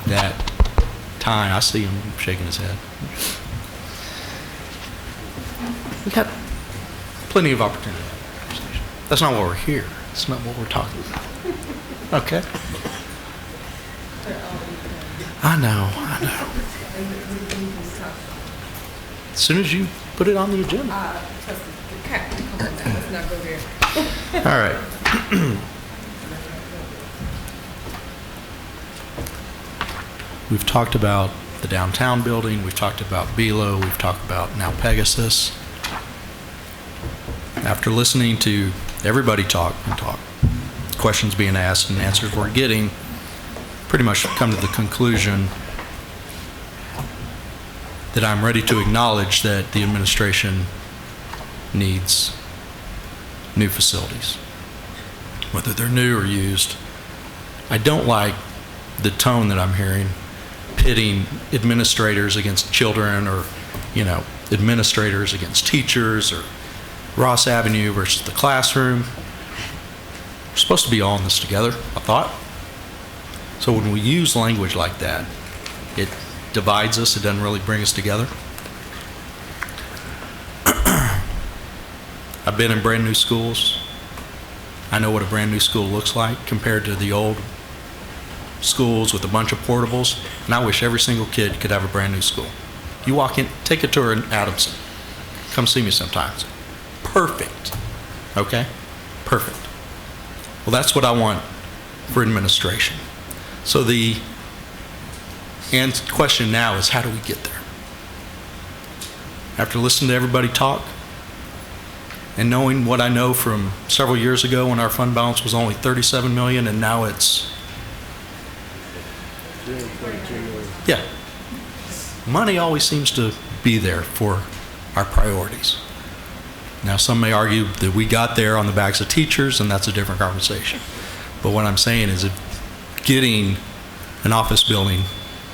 that time. I see him shaking his head. We've had plenty of opportunity to have a conversation. That's not why we're here. That's not what we're talking about. Okay? I know. As soon as you put it on the agenda. Let's not go there. All right. We've talked about the downtown building. We've talked about Belo. We've talked about now Pegasus. After listening to everybody talk, questions being asked and answers we're getting, pretty much come to the conclusion that I'm ready to acknowledge that the administration needs new facilities, whether they're new or used. I don't like the tone that I'm hearing, pitting administrators against children, or, administrators against teachers, or Ross Avenue versus the classroom. We're supposed to be all in this together, I thought. So when we use language like that, it divides us. It doesn't really bring us together. I've been in brand new schools. I know what a brand new school looks like compared to the old schools with a bunch of portables, and I wish every single kid could have a brand new school. You walk in, take a tour in Adamson. Come see me sometimes. Perfect. Okay? Perfect. Well, that's what I want for administration. So the question now is, how do we get there? After listening to everybody talk, and knowing what I know from several years ago when our fund balance was only $37 million, and now it's, yeah, money always seems to be there for our priorities. Now, some may argue that we got there on the backs of teachers, and that's a different conversation. But what I'm saying is that getting an office building,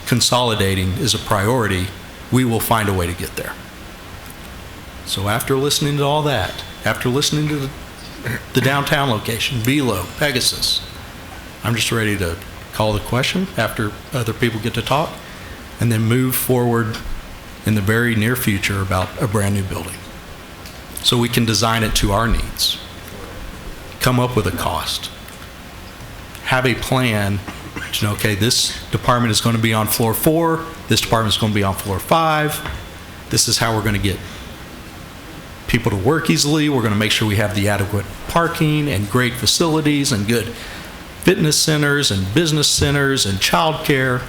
consolidating is a priority. We will find a way to get there. So after listening to all that, after listening to the downtown location, Belo, Pegasus, I'm just ready to call the question after other people get to talk, and then move forward in the very near future about a brand new building. So we can design it to our needs, come up with a cost, have a plan to know, okay, this department is going to be on floor 4, this department is going to be on floor 5, this is how we're going to get people to work easily, we're going to make sure we have the adequate parking and great facilities and good fitness centers and business centers and childcare.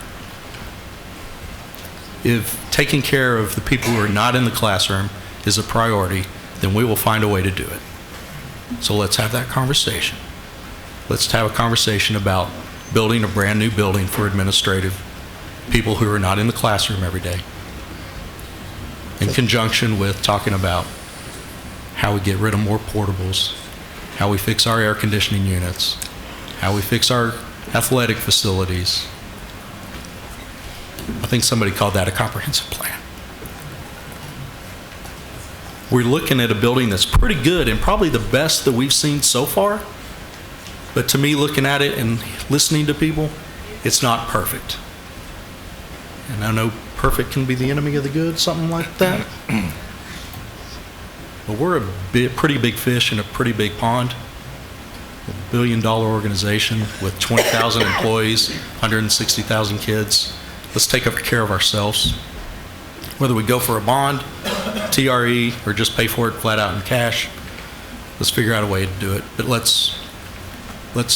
If taking care of the people who are not in the classroom is a priority, then we will find a way to do it. So let's have that conversation. Let's have a conversation about building a brand new building for administrative people who are not in the classroom every day, in conjunction with talking about how we get rid of more portables, how we fix our air conditioning units, how we fix our athletic facilities. I think somebody called that a comprehensive plan. We're looking at a building that's pretty good and probably the best that we've seen so far. But to me, looking at it and listening to people, it's not perfect. And I know perfect can be the enemy of the good, something like that. But we're a pretty big fish in a pretty big pond. A $1 billion organization with 20,000 employees, 160,000 kids. Let's take care of ourselves. Whether we go for a bond, TRE, or just pay for it flat out in cash, let's figure out a way to do it. But let's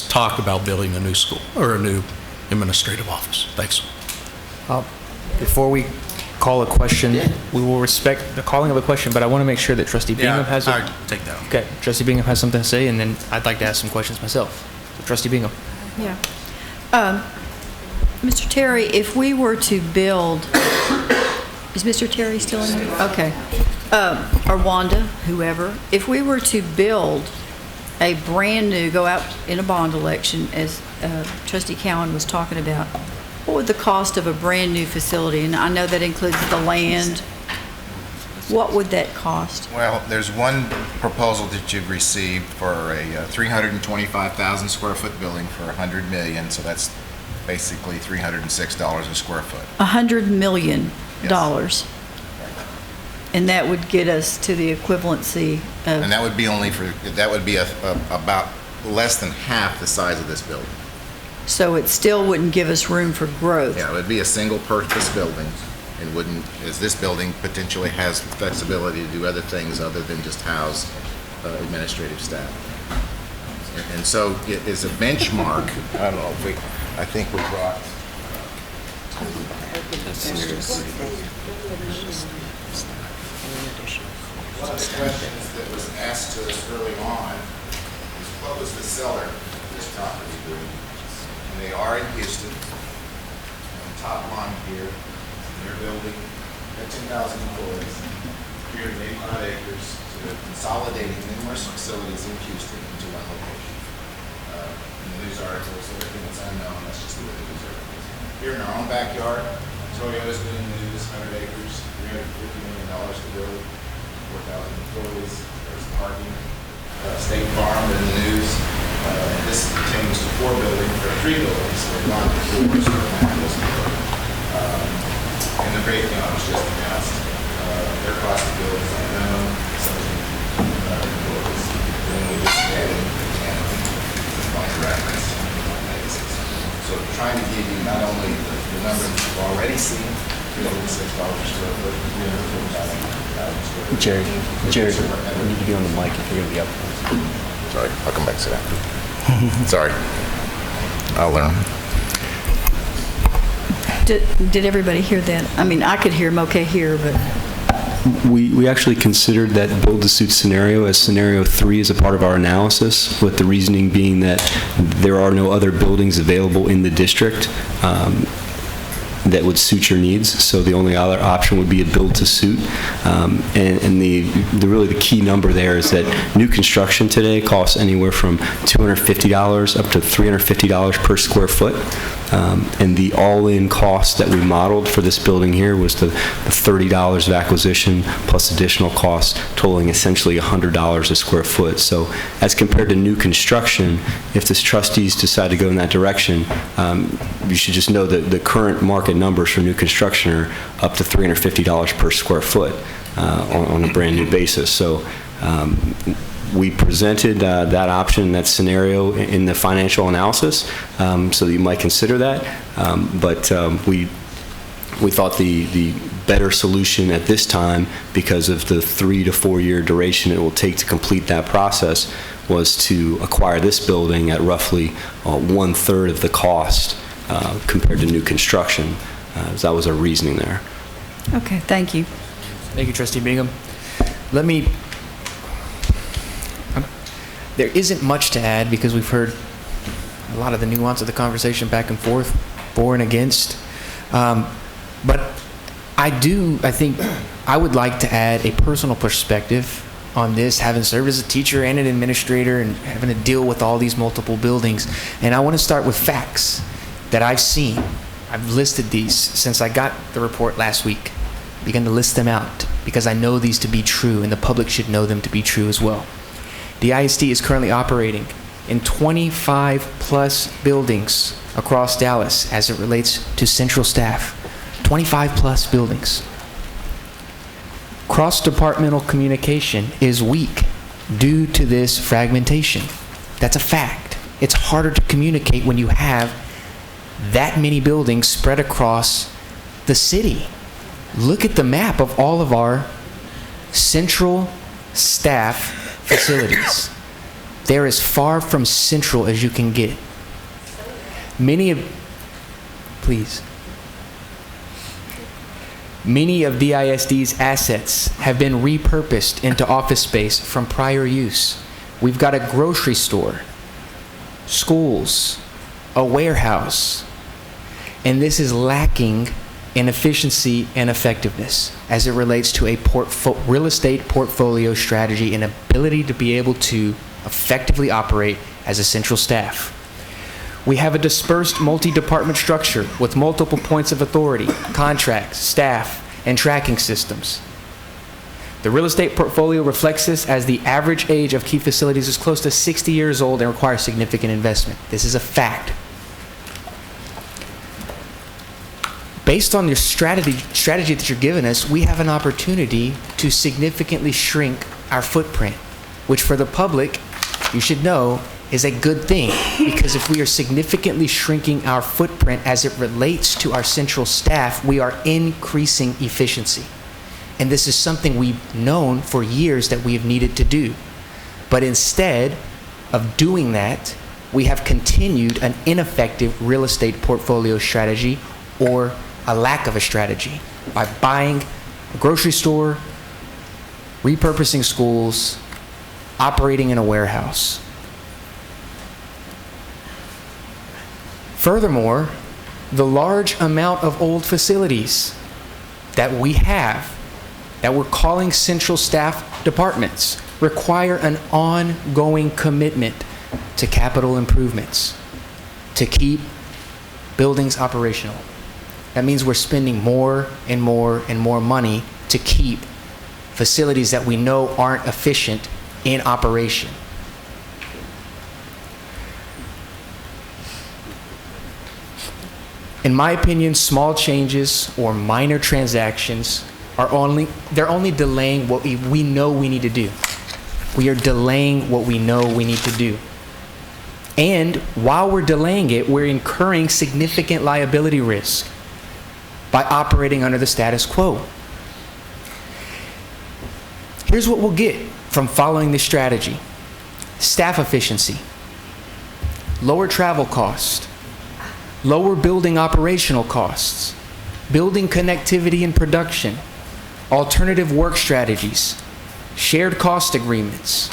talk about building a new school or a new administrative office. Thanks. Before we call a question, we will respect the calling of a question, but I want to make sure that Trustee Bingham has I'll take that. Okay, Trustee Bingham has something to say, and then I'd like to ask some questions myself. So, Trustee Bingham. Yeah. Mr. Terry, if we were to build, is Mr. Terry still in there? Okay. Or Wanda, whoever, if we were to build a brand new, go out in a bond election, as Trustee Cowan was talking about, what would the cost of a brand new facility, and I know that includes the land, what would that cost? Well, there's one proposal that you've received for a 325,000 square foot building for $100 million, so that's basically $306 a square foot. $100 million. Yes. And that would get us to the equivalency And of, that would be about less than half the size of this building. so it still wouldn't give us room for growth. Yeah, it would be a single-purpose building, and wouldn't, as this building potentially has flexibility to do other things other than just house administrative staff. And so it is a benchmark. I don't know if I think we brought. One of the questions that was asked to us early on is what was the seller of this property doing? And they are in Houston. On the top line here, they're building 10,000 employees, 385 acres. So they're consolidating numerous facilities in Houston into one location. In the news articles, everything that's unknown, that's just the way the news articles. Here in our own backyard, Toyota's been in the news, 100 acres, $350 million to build. 4,000 employees, there's parking, State Farm in the news. And this pertains to 3 buildings, they're not 4, so and the breakdown was just announced. Their cost of build is unknown, some of the employees. Then we just added the point of reference. So trying to give you not only the number that you've already seen, $306 a square foot, $340,000. Jerry, you need to be on the mic if you're going to be up. Sorry, I'll come back to that. Sorry. I'll learn. Did everybody hear that? I mean, I could hear them okay here, but We actually considered that build-to-suit scenario as scenario 3 as a part of our analysis, with the reasoning being that there are no other buildings available in the district that would suit your needs. So the only other option would be a build-to-suit. And really the key number there is that new construction today costs anywhere from $250 up to $350 per square foot. And the all-in cost that we modeled for this building here was the $30 of acquisition plus additional costs, totaling essentially $100 a square foot. So as compared to new construction, if the trustees decide to go in that direction, you should just know that the current market numbers for new construction are up to $350 per square foot on a brand new basis. So we presented that option, that scenario in the financial analysis, so that you might consider that. But we thought the better solution at this time, because of the 3 to 4 year duration it will take to complete that process, was to acquire this building at roughly 1/3 of the cost compared to new construction. So that was our reasoning there. okay, thank you. Thank you, Trustee Bingham. There isn't much to add because we've heard a lot of the nuance of the conversation back and forth, for and against. But I think I would like to add a personal perspective on this, having served as a teacher and an administrator and having to deal with all these multiple buildings. And I want to start with facts that I've seen. I've listed these since I got the report last week. Began to list them out because I know these to be true and the public should know them to be true as well. The ISD is currently operating in 25 plus buildings across Dallas as it relates to central staff. 25 plus buildings. Cross-departmental communication is weak due to this fragmentation. That's a fact. It's harder to communicate when you have that many buildings spread across the city. Look at the map of all of our central staff facilities. They're as far from central as you can get. Many of DISD's assets have been repurposed into office space from prior use. We've got a grocery store, schools, a warehouse, and this is lacking in efficiency and effectiveness as it relates to a real estate portfolio strategy and ability to be able to effectively operate as a central staff. We have a dispersed multi-department structure with multiple points of authority, contracts, staff, and tracking systems. The real estate portfolio reflects this, as the average age of key facilities is close to 60 years old and requires significant investment. This is a fact. based on your strategy that you're giving us, we have an opportunity to significantly shrink our footprint, which for the public, you should know, is a good thing, because if we are significantly shrinking our footprint as it relates to our central staff, we are increasing efficiency. And this is something we've known for years that we have needed to do. But instead of doing that, we have continued an ineffective real estate portfolio strategy, or a lack of a strategy, by buying a grocery store, repurposing schools, operating in a warehouse. Furthermore, the large amount of old facilities that we have, that we're calling central staff departments, require an ongoing commitment to capital improvements to keep buildings operational. That means we're spending more and more and more money to keep facilities that we know aren't efficient in operation. In my opinion, small changes or minor transactions they're only delaying what we know we need to do. We are delaying what we know we need to do. And while we're delaying it, we're incurring significant liability risk by operating under the status quo. Here's what we'll get from following this strategy: staff efficiency, lower travel cost, lower building operational costs, building connectivity and production, alternative work strategies, shared cost agreements.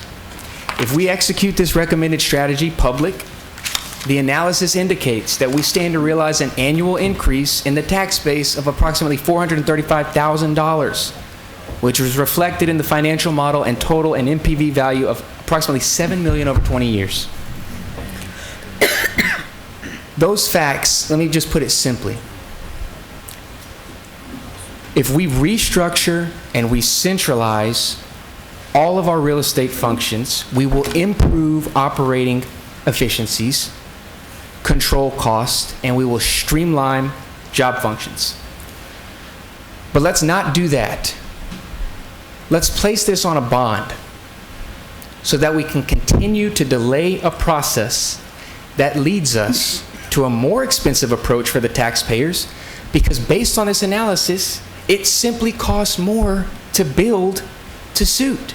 If we execute this recommended strategy, public, the analysis indicates that we stand to realize an annual increase in the tax base of approximately $435,000, which was reflected in the financial model and total and NPV value of approximately $7 million over 20 years. Those facts, let me just put it simply. If we restructure and we centralize all of our real estate functions, we will improve operating efficiencies, control costs, and we will streamline job functions. But let's not do that. Let's place this on a bond so that we can continue to delay a process that leads us to a more expensive approach for the taxpayers, because based on this analysis, it simply costs more to build to suit.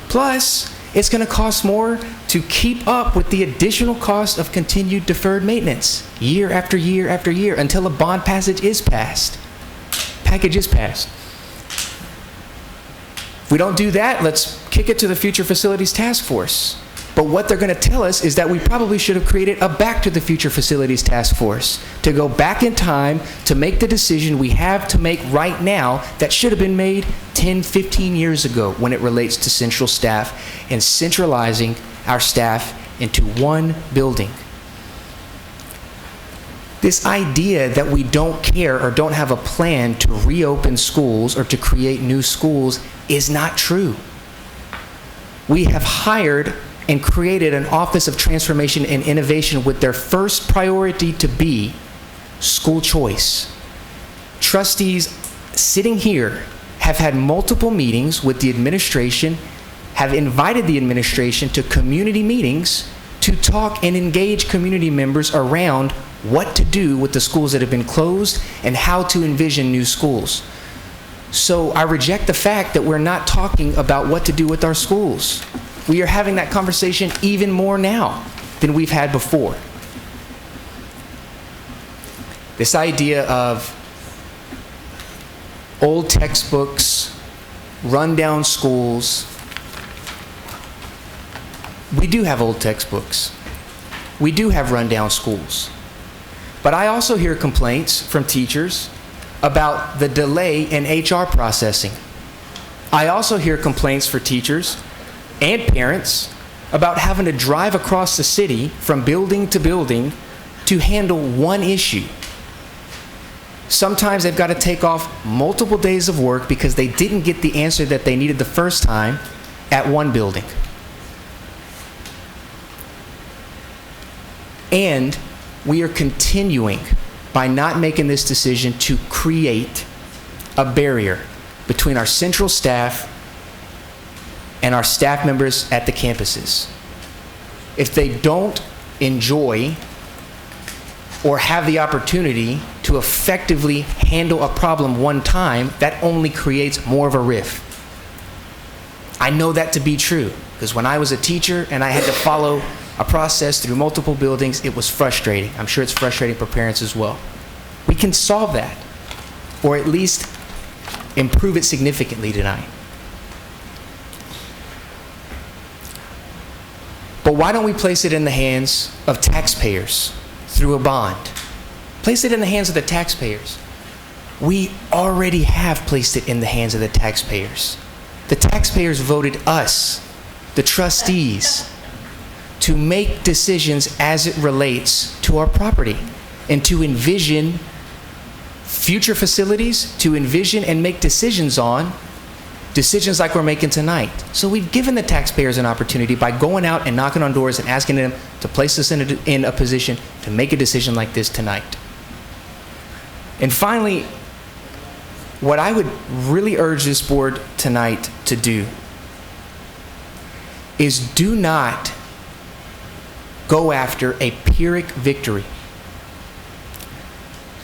Plus, it's going to cost more to keep up with the additional cost of continued deferred maintenance year after year after year until a bond package is passed. If we don't do that, let's kick it to the Future Facilities Task Force. But what they're going to tell us is that we probably should have created a Back to the Future Facilities Task Force to go back in time to make the decision we have to make right now that should have been made 10, 15 years ago when it relates to central staff and centralizing our staff into one building. This idea that we don't care or don't have a plan to reopen schools or to create new schools is not true. We have hired and created an Office of Transformation and Innovation with their first priority to be school choice. Trustees sitting here have had multiple meetings with the administration, have invited the administration to community meetings to talk and engage community members around what to do with the schools that have been closed and how to envision new schools. So I reject the fact that we're not talking about what to do with our schools. We are having that conversation even more now than we've had before. This idea of old textbooks, rundown schools. We do have old textbooks. We do have rundown schools. But I also hear complaints from teachers about the delay in HR processing. I also hear complaints for teachers and parents about having to drive across the city from building to building to handle one issue. Sometimes they've got to take off multiple days of work because they didn't get the answer that they needed the first time at one building. And we are continuing by not making this decision to create a barrier between our central staff and our staff members at the campuses. If they don't enjoy or have the opportunity to effectively handle a problem one time, that only creates more of a rift. I know that to be true, because when I was a teacher and I had to follow a process through multiple buildings, it was frustrating. I'm sure it's frustrating for parents as well. We can solve that, or at least improve it significantly tonight. But why don't we place it in the hands of taxpayers through a bond? Place it in the hands of the taxpayers. We already have placed it in the hands of the taxpayers. The taxpayers voted us, the trustees, to make decisions as it relates to our property and to envision future facilities, to envision and make decisions on decisions like we're making tonight. So we've given the taxpayers an opportunity by going out and knocking on doors and asking them to place us in a position to make a decision like this tonight. And finally, what I would really urge this board tonight to do is do not go after a Pyrrhic victory.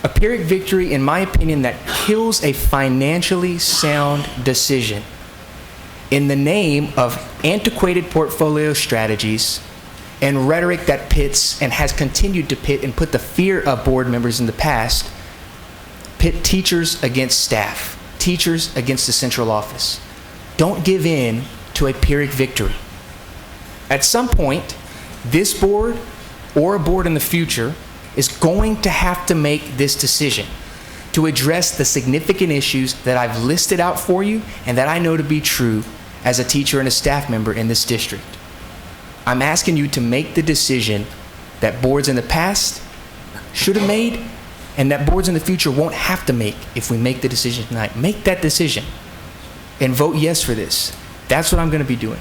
A Pyrrhic victory, in my opinion, that kills a financially sound decision in the name of antiquated portfolio strategies and rhetoric that pits and has continued to pit and put the fear of board members in the past, pit teachers against staff, teachers against the central office. Don't give in to a Pyrrhic victory. At some point, this board or a board in the future is going to have to make this decision to address the significant issues that I've listed out for you and that I know to be true as a teacher and a staff member in this district. I'm asking you to make the decision that boards in the past should have made and that boards in the future won't have to make if we make the decision tonight. Make that decision and vote yes for this. That's what I'm going to be doing.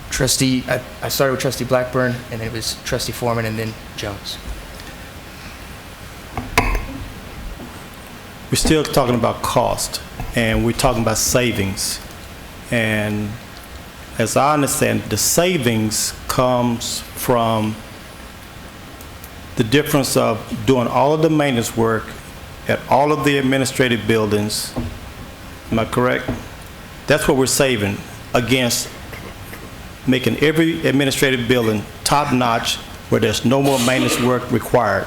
Trustee, I started with Trustee Blackburn, and it was Trustee Foreman, and then Jones. We're still talking about cost, and we're talking about savings. And as I understand, the savings comes from the difference of doing all of the maintenance work at all of the administrative buildings. Am I correct? That's what we're saving against making every administrative building top-notch where there's no more maintenance work required.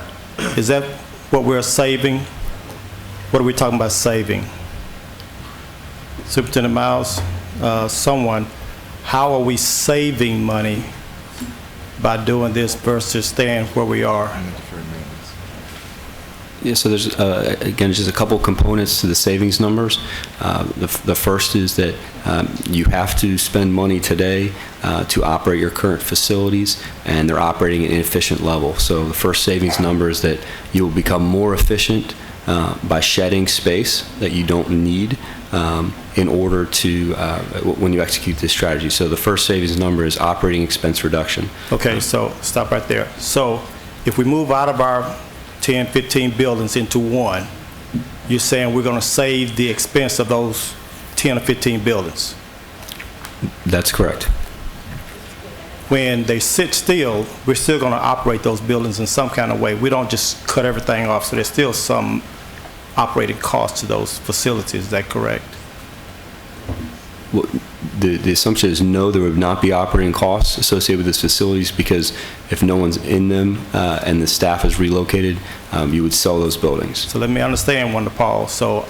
Is that what we're saving? What are we talking about saving? Superintendent Miles, someone, how are we saving money by doing this versus staying where we are? Yeah, so there's, again, just a couple components to the savings numbers. The first is that you have to spend money today to operate your current facilities, and they're operating at an inefficient level. So the first savings number is that you will become more efficient by shedding space that you don't need in order to, when you execute this strategy. So the first savings number is operating expense reduction. Okay, so stop right there. So if we move out of our 10, 15 buildings into one, you're saying we're going to save the expense of those 10 or 15 buildings. That's correct. When they sit still, we're still going to operate those buildings in some kind of way. We don't just cut everything off, so there's still some operating cost to those facilities. Is that correct? Well, the assumption is no, there would not be operating costs associated with these facilities, because if no one's in them and the staff is relocated, you would sell those buildings. So let me understand, Wonder Paul. So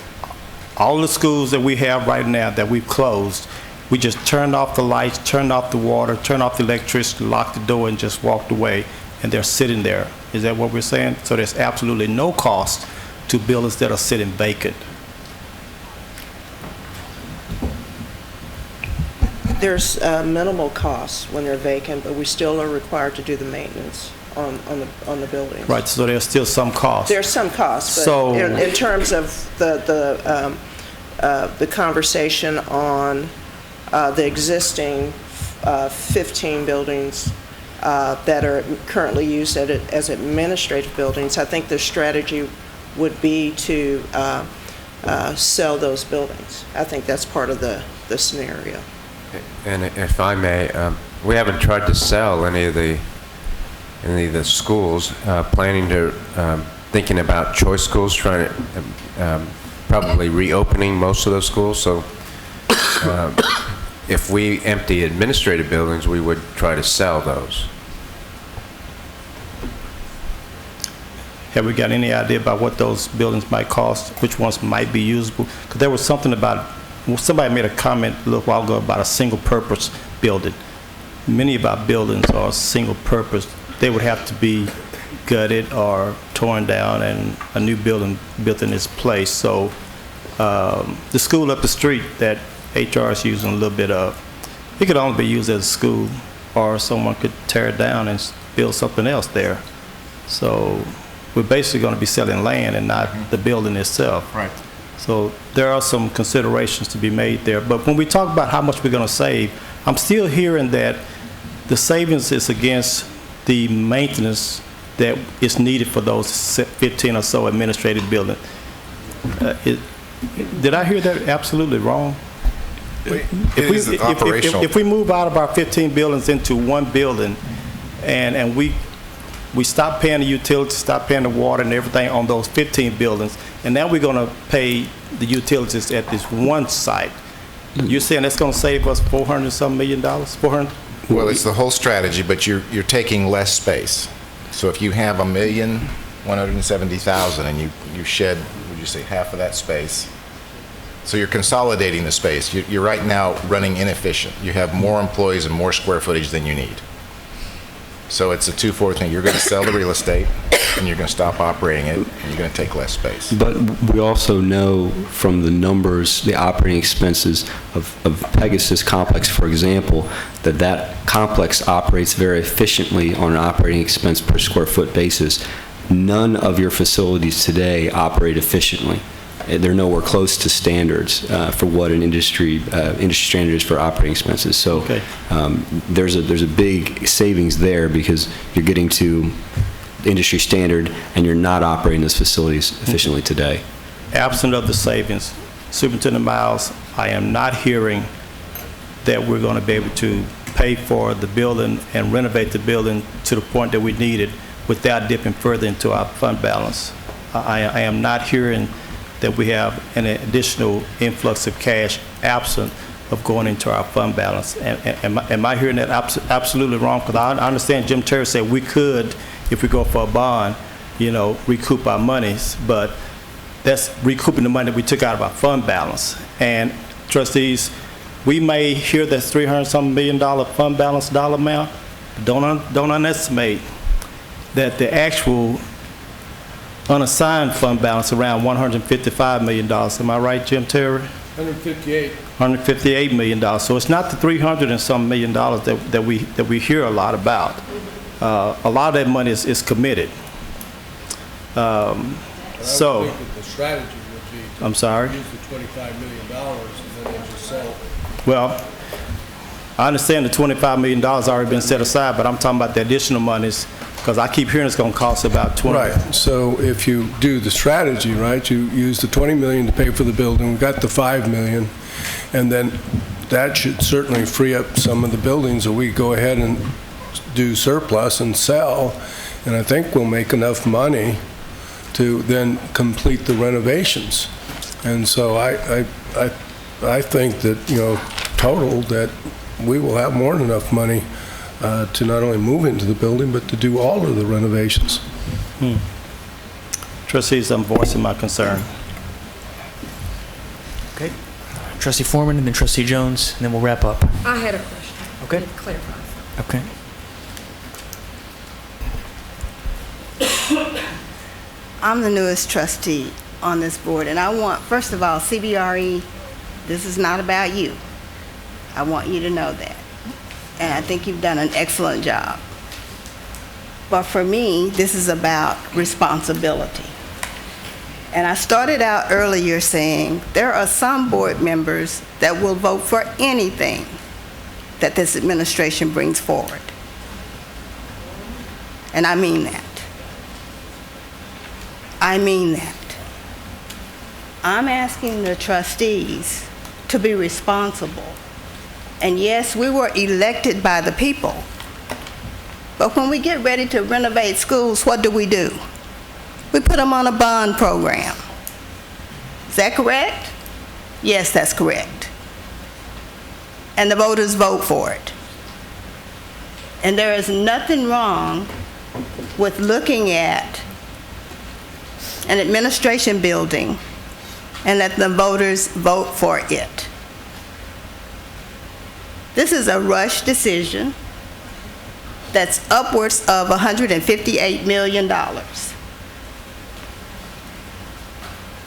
all the schools that we have right now that we've closed, we just turned off the lights, turned off the water, turned off the electricity, locked the door, and just walked away, and they're sitting there. Is that what we're saying? So there's absolutely no cost to buildings that are sitting vacant. There's minimal costs when they're vacant, but we still are required to do the maintenance on the buildings. Right, so there's still some cost. There's some costs, but So- in terms of the conversation on the existing 15 buildings that are currently used as administrative buildings. I think the strategy would be to sell those buildings. I think that's part of the scenario. And if I may, we haven't tried to sell any of the schools. Thinking about choice schools, trying to probably reopening most of those schools. So if we empty administrative buildings, we would try to sell those. Have we got any idea about what those buildings might cost, which ones might be usable? Because there was something about, somebody made a comment a little while ago about a single-purpose building. Many of our buildings are single-purpose. They would have to be gutted or torn down and a new building built in its place. So the school up the street that HR is using a little bit of, it could only be used as a school, or someone could tear it down and build something else there. So we're basically going to be selling land and not the building itself. Right. So there are some considerations to be made there. But when we talk about how much we're going to save, I'm still hearing that the savings is against the maintenance that is needed for those 15 or so administrative buildings. Did I hear that absolutely wrong? If we move out of our 15 buildings into one building and we stop paying the utilities, stop paying the water and everything on those 15 buildings, and now we're going to pay the utilities at this one site, you're saying that's going to save us $400-some million? 400? Well, it's the whole strategy, but you're taking less space. So if you have 1,170,000 and you shed, would you say, half of that space? So you're consolidating the space. You're right now running inefficient. You have more employees and more square footage than you need. So it's a 2-4 thing. You're going to sell the real estate, and you're going to stop operating it, and you're going to take less space. But we also know from the numbers, the operating expenses of Pegasus Complex, for example, that complex operates very efficiently on an operating expense per square foot basis. None of your facilities today operate efficiently. They're nowhere close to standards for what an industry standard is for operating expenses. So okay. There's a big savings there because you're getting to industry standard and you're not operating those facilities efficiently today. Absent of the savings, Superintendent Miles, I am not hearing that we're going to be able to pay for the building and renovate the building to the point that we need it without dipping further into our fund balance. I am not hearing that we have an additional influx of cash absent of going into our fund balance. Am I hearing that absolutely wrong? Because I understand Jim Terry said we could, if we go for a bond, recoup our monies, but that's recouping the money that we took out of our fund balance. And trustees, we may hear that $300-some million fund balance dollar amount. Don't underestimate that the actual unassigned fund balance around $155 million. Am I right, Jim Terry? 158. $158 million. So it's not the $300 and some million that we hear a lot about. A lot of that money is committed. I would think that the strategy would be to I'm sorry? use the $25 million and then just sell it. Well, I understand the $25 million has already been set aside, but I'm talking about the additional monies, because I keep hearing it's going to cost about 20. Right. So if you do the strategy, right, you use the $20 million to pay for the building, we got the $5 million, and then that should certainly free up some of the buildings that we go ahead and do surplus and sell, and I think we'll make enough money to then complete the renovations. And so I think that, total, that we will have more than enough money to not only move into the building, but to do all of the renovations. Trustees, I'm voicing my concern. Okay. Trustee Foreman and then Trustee Jones, and then we'll wrap up. I had a question. Okay. To clarify. Okay. I'm the newest trustee on this board, and I want, first of all, CBRE, this is not about you. I want you to know that. And I think you've done an excellent job. But for me, this is about responsibility. And I started out earlier saying there are some board members that will vote for anything that this administration brings forward. And I mean that. I mean that. I'm asking the trustees to be responsible. And yes, we were elected by the people. But when we get ready to renovate schools, what do? We put them on a bond program. Is that correct? Yes, that's correct. And the voters vote for it. And there is nothing wrong with looking at an administration building and let the voters vote for it. This is a rush decision that's upwards of $158 million.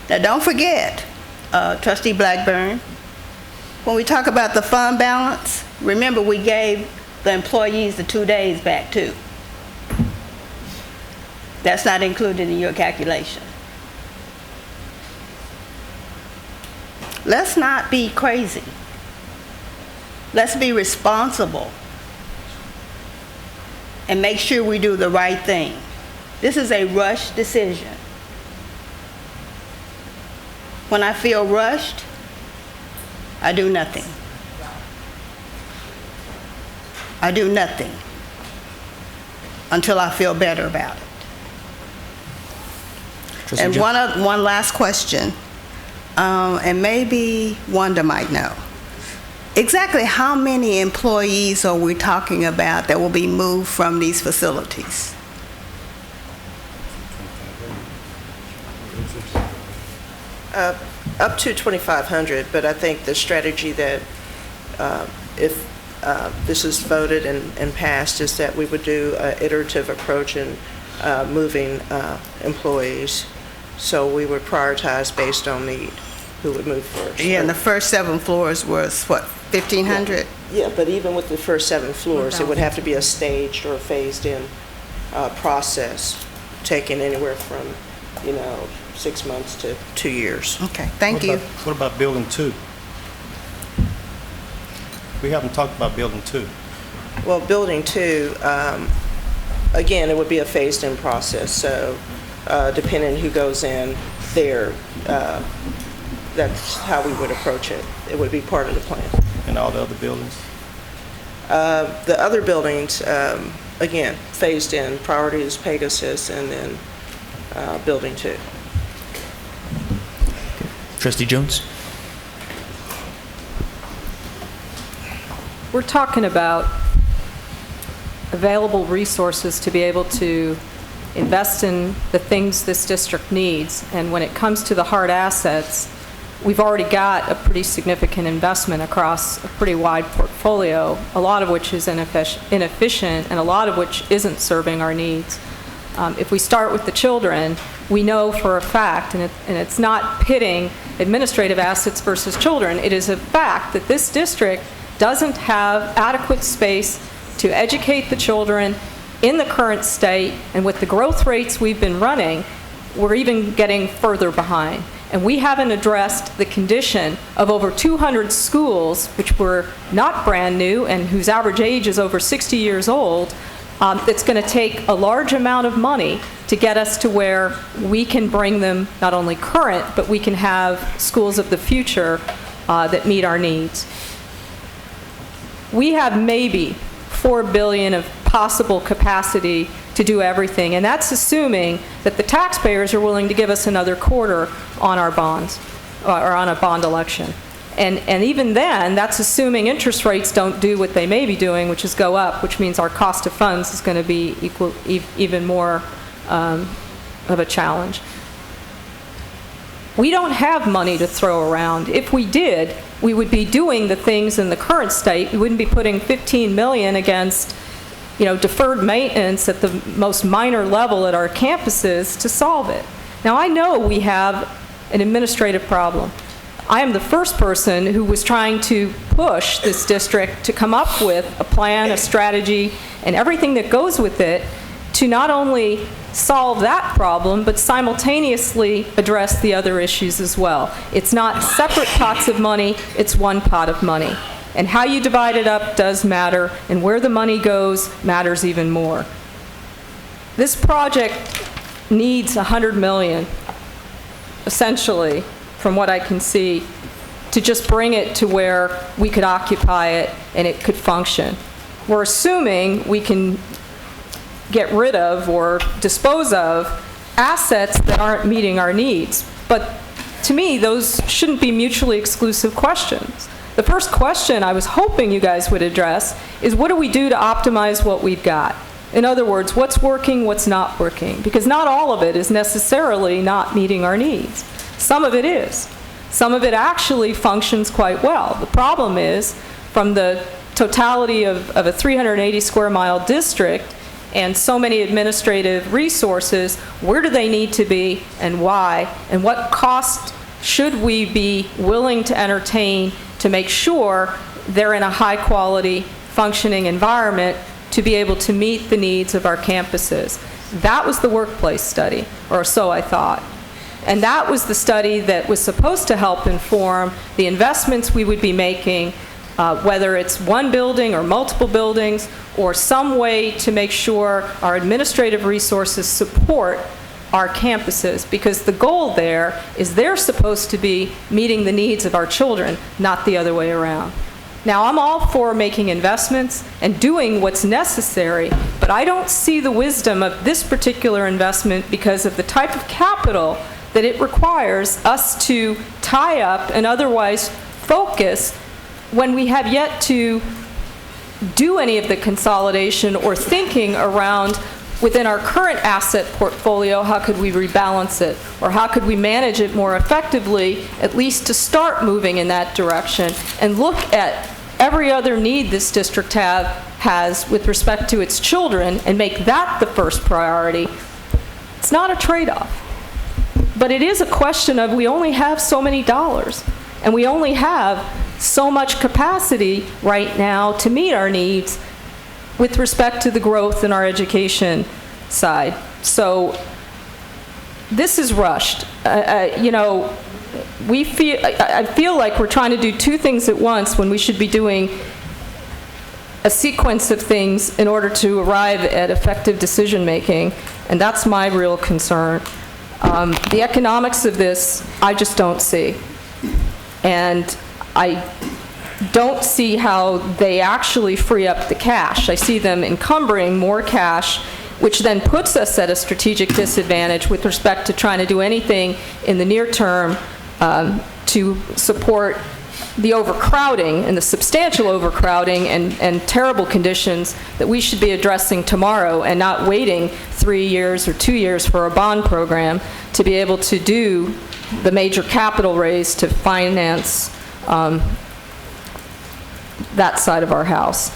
Now, don't forget, Trustee Blackburn, when we talk about the fund balance, remember we gave the employees the 2 days back too. That's not included in your calculation. Let's not be crazy. Let's be responsible and make sure we do the right thing. This is a rush decision. When I feel rushed, I do nothing. I do nothing until I feel better about it. Trustee And Jones? one last question, and maybe Wanda might know. Exactly how many employees are we talking about that will be moved from these facilities? Up to 2,500, but I think the strategy that if this is voted and passed is that we would do an iterative approach in moving employees. So we would prioritize based on need, who would move first. Yeah, and the first 7 floors was what, 1,500? Yeah, but even with the first 7 floors, it would have to be a staged or phased-in process, taking anywhere from, 6 months to 2 years. Okay, thank you. What about building 2? We haven't talked about building 2. Well, building 2, again, it would be a phased-in process. So depending who goes in there, that's how we would approach it. It would be part of the plan. And all the other buildings? The other buildings, again, phased in. Priority is Pegasus and then building 2. Trustee Jones? We're talking about available resources to be able to invest in the things this district needs. And when it comes to the hard assets, we've already got a pretty significant investment across a pretty wide portfolio, a lot of which is inefficient and a lot of which isn't serving our needs. If we start with the children, we know for a fact, and it's not pitting administrative assets versus children, it is a fact that this district doesn't have adequate space to educate the children in the current state, and with the growth rates we've been running, we're even getting further behind. And we haven't addressed the condition of over 200 schools, which were not brand new and whose average age is over 60 years old. It's going to take a large amount of money to get us to where we can bring them not only current, but we can have schools of the future that meet our needs. We have maybe $4 billion of possible capacity to do everything, and that's assuming that the taxpayers are willing to give us another quarter on our bonds, or on a bond election. And even then, that's assuming interest rates don't do what they may be doing, which is go up, which means our cost of funds is going to be even more of a challenge. We don't have money to throw around. If we did, we would be doing the things in the current state. We wouldn't be putting $15 million against, deferred maintenance at the most minor level at our campuses to solve it. Now, I know we have an administrative problem. I am the first person who was trying to push this district to come up with a plan, a strategy, and everything that goes with it to not only solve that problem, but simultaneously address the other issues as well. It's not separate pots of money, it's one pot of money. And how you divide it up does matter, and where the money goes matters even more. This project needs $100 million, essentially, from what I can see, to just bring it to where we could occupy it and it could function. We're assuming we can get rid of or dispose of assets that aren't meeting our needs. But to me, those shouldn't be mutually exclusive questions. The first question I was hoping you guys would address is, what do we do to optimize what we've got? In other words, what's working, what's not working? Because not all of it is necessarily not meeting our needs. Some of it is. Some of it actually functions quite well. The problem is, from the totality of a 380 square mile district and so many administrative resources, where do they need to be and why? And what cost should we be willing to entertain to make sure they're in a high quality functioning environment to be able to meet the needs of our campuses? That was the workplace study, or so I thought. And that was the study that was supposed to help inform the investments we would be making, whether it's one building or multiple buildings, or some way to make sure our administrative resources support our campuses, because the goal there is they're supposed to be meeting the needs of our children, not the other way around. Now, I'm all for making investments and doing what's necessary, but I don't see the wisdom of this particular investment because of the type of capital that it requires us to tie up and otherwise focus when we have yet to do any of the consolidation or thinking around within our current asset portfolio, how could we rebalance it? Or how could we manage it more effectively, at least to start moving in that direction, and look at every other need this district has with respect to its children and make that the first priority. It's not a trade-off. But it is a question of, we only have so many dollars, and we only have so much capacity right now to meet our needs with respect to the growth in our education side. So this is rushed. You know, I feel like we're trying to do two things at once when we should be doing a sequence of things in order to arrive at effective decision making, and that's my real concern. The economics of this, I just don't see. And I don't see how they actually free up the cash. I see them encumbering more cash, which then puts us at a strategic disadvantage with respect to trying to do anything in the near term to support the overcrowding and the substantial overcrowding and terrible conditions that we should be addressing tomorrow, and not waiting 3 years or 2 years for a bond program to be able to do the major capital raise to finance that side of our house.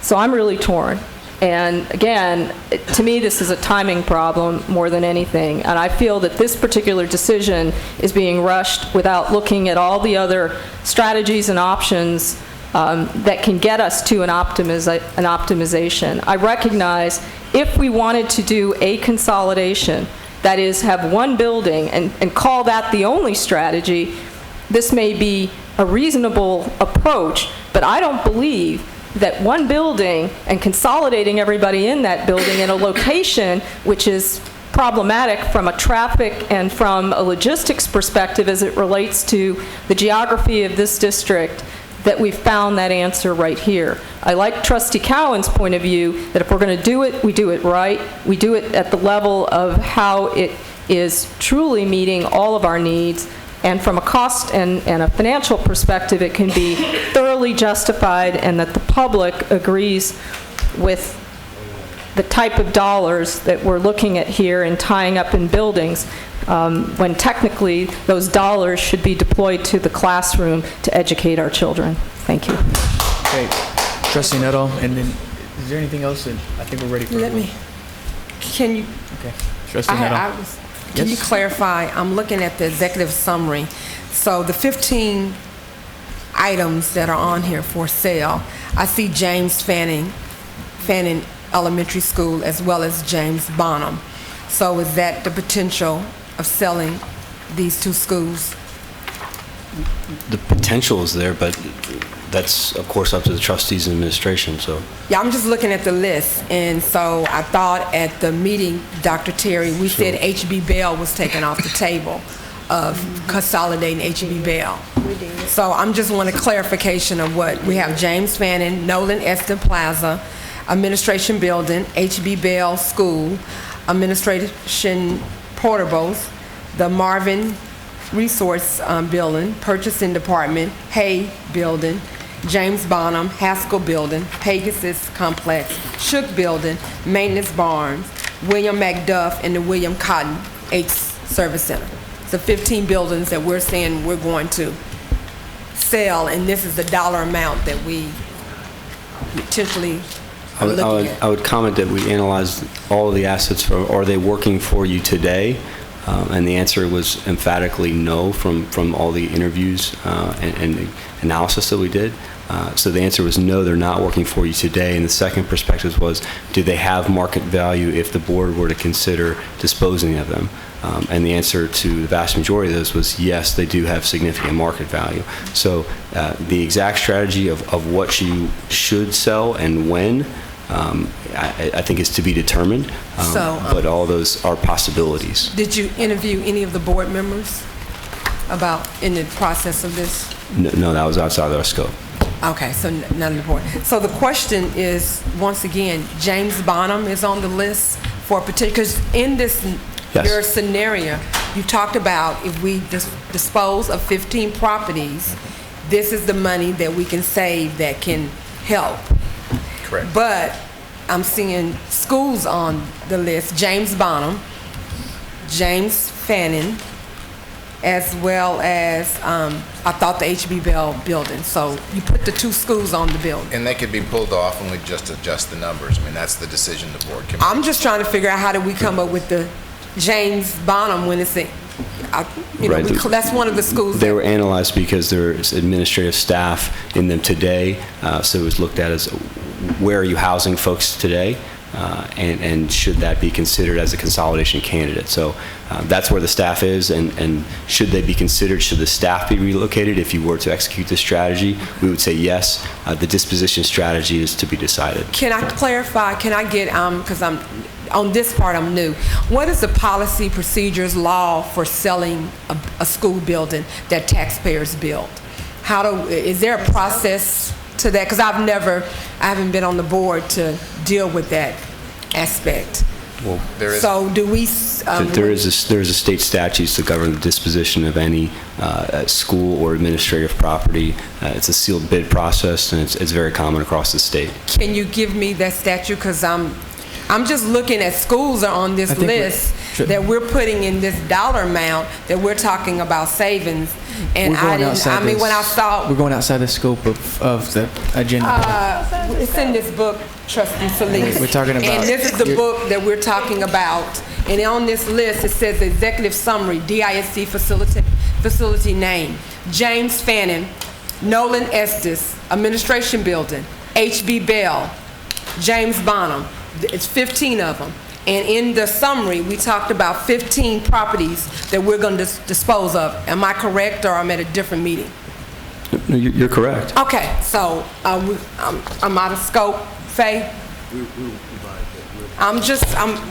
So I'm really torn. And again, to me, this is a timing problem more than anything. And I feel that this particular decision is being rushed without looking at all the other strategies and options that can get us to an optimization. I recognize if we wanted to do a consolidation, that is, have one building and call that the only strategy, this may be a reasonable approach, but I don't believe that one building and consolidating everybody in that building in a location which is problematic from a traffic and from a logistics perspective as it relates to the geography of this district, that we've found that answer right here. I like Trustee Cowan's point of view that if we're going to do it, we do it right. We do it at the level of how it is truly meeting all of our needs. And from a cost and a financial perspective, it can be thoroughly justified, and that the public agrees with the type of dollars that we're looking at here and tying up in buildings, when technically those dollars should be deployed to the classroom to educate our children. Thank you. Okay, Trustee Nettle, and then is there anything else? And I think we're ready for. Can you? Okay, Trustee Nettle. Can you clarify? I'm looking at the executive summary. So the 15 items that are on here for sale, I see James Fanning Elementary School, as well as James Bonham. So is that the potential of selling these two schools? The potential is there, but That's, of course, up to the trustees and administration, so. Yeah, I'm just looking at the list, and so I thought at the meeting, Dr. Terry, we said H.B. Bell was taken off the table of consolidating H.B. Bell. So I'm just want a clarification of what, we have James Fannin, Nolan Eston Plaza, Administration Building, H.B. Bell School, Administration Portables, the Marvin Resource Building, Purchasing Department, Hay Building, James Bonham, Haskell Building, Pegasus Complex, Shook Building, Maintenance Barns, William McDuff, and the William Cotton H Service Center. So 15 buildings that we're saying we're going to sell, and this is the dollar amount that we potentially are looking at. I would comment that we analyzed all of the assets. Are they working for you today? And the answer was emphatically no from all the interviews and the analysis that we did. So the answer was no, they're not working for you today. And the second perspective was, do they have market value if the board were to consider disposing of them? And the answer to the vast majority of those was yes, they do have significant market value. So the exact strategy of what you should sell and when, I think is to be determined, but all those are possibilities. Did you interview any of the board members about in the process of this? No, that was outside of our scope. Okay, so none of the board. So the question is, once again, James Bonham is on the list for particular, because in this, yes, your scenario, you talked about if we dispose of 15 properties, this is the money that we can save that can help. Correct. But I'm seeing schools on the list, James Bonham, James Fannin, as well as, I thought the H.B. Bell building. So you put the two schools on the building. And they could be pulled off and we just adjust the numbers. I mean, that's the decision the board can make. I'm just trying to figure out how did we come up with the James Bonham when it's, Right. That's one of the schools. They were analyzed because there's administrative staff in them today, so it was looked at as where are you housing folks today, and should that be considered as a consolidation candidate. So that's where the staff is, and should they be considered, should the staff be relocated if you were to execute this strategy, we would say yes. The disposition strategy is to be decided. Can I clarify, can I get, because on this part I'm new, what is the policy, procedures, law for selling a school building that taxpayers build? Is there a process to that? Because I haven't been on the board to deal with that aspect. Well, so do we? There's a state statutes to govern the disposition of any school or administrative property. It's a sealed bid process, and it's very common across the state. Can you give me that statute? Because I'm just looking at schools are on this list that we're putting in this dollar amount that we're talking about savings. And when I saw... We're going outside the scope of the agenda. It's in this book, Trustee Solis. We're talking about... And this is the book that we're talking about. And on this list, it says Executive Summary, DISD facility name, James Fannin, Nolan Estes, Administration Building, H.B. Bell, James Bonham. It's 15 of them. And in the summary, we talked about 15 properties that we're going to dispose of. Am I correct, or I'm at a different meeting? No, you're correct. Okay, so I'm out of scope, Faye?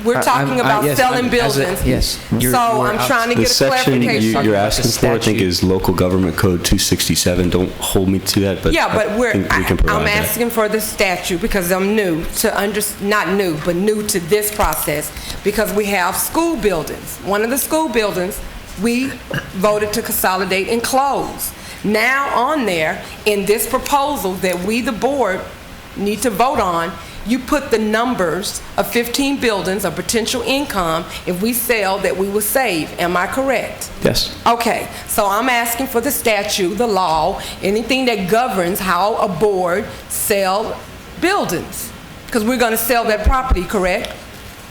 We're talking about selling buildings. Yes. So I'm trying to The get a section clarification. you're asking for, I think, is Local Government Code 267. Don't hold me to that, but Yeah, but I think we can provide I'm that. asking for the statute because I'm new to not new, but new to this process because we have school buildings. One of the school buildings, we voted to consolidate and close. Now on there, in this proposal that we, the board, need to vote on, you put the numbers of 15 buildings of potential income if we sell that we will save. Am I correct? Yes. Okay, so I'm asking for the statute, the law, anything that governs how a board sell buildings. Because we're going to sell that property, correct?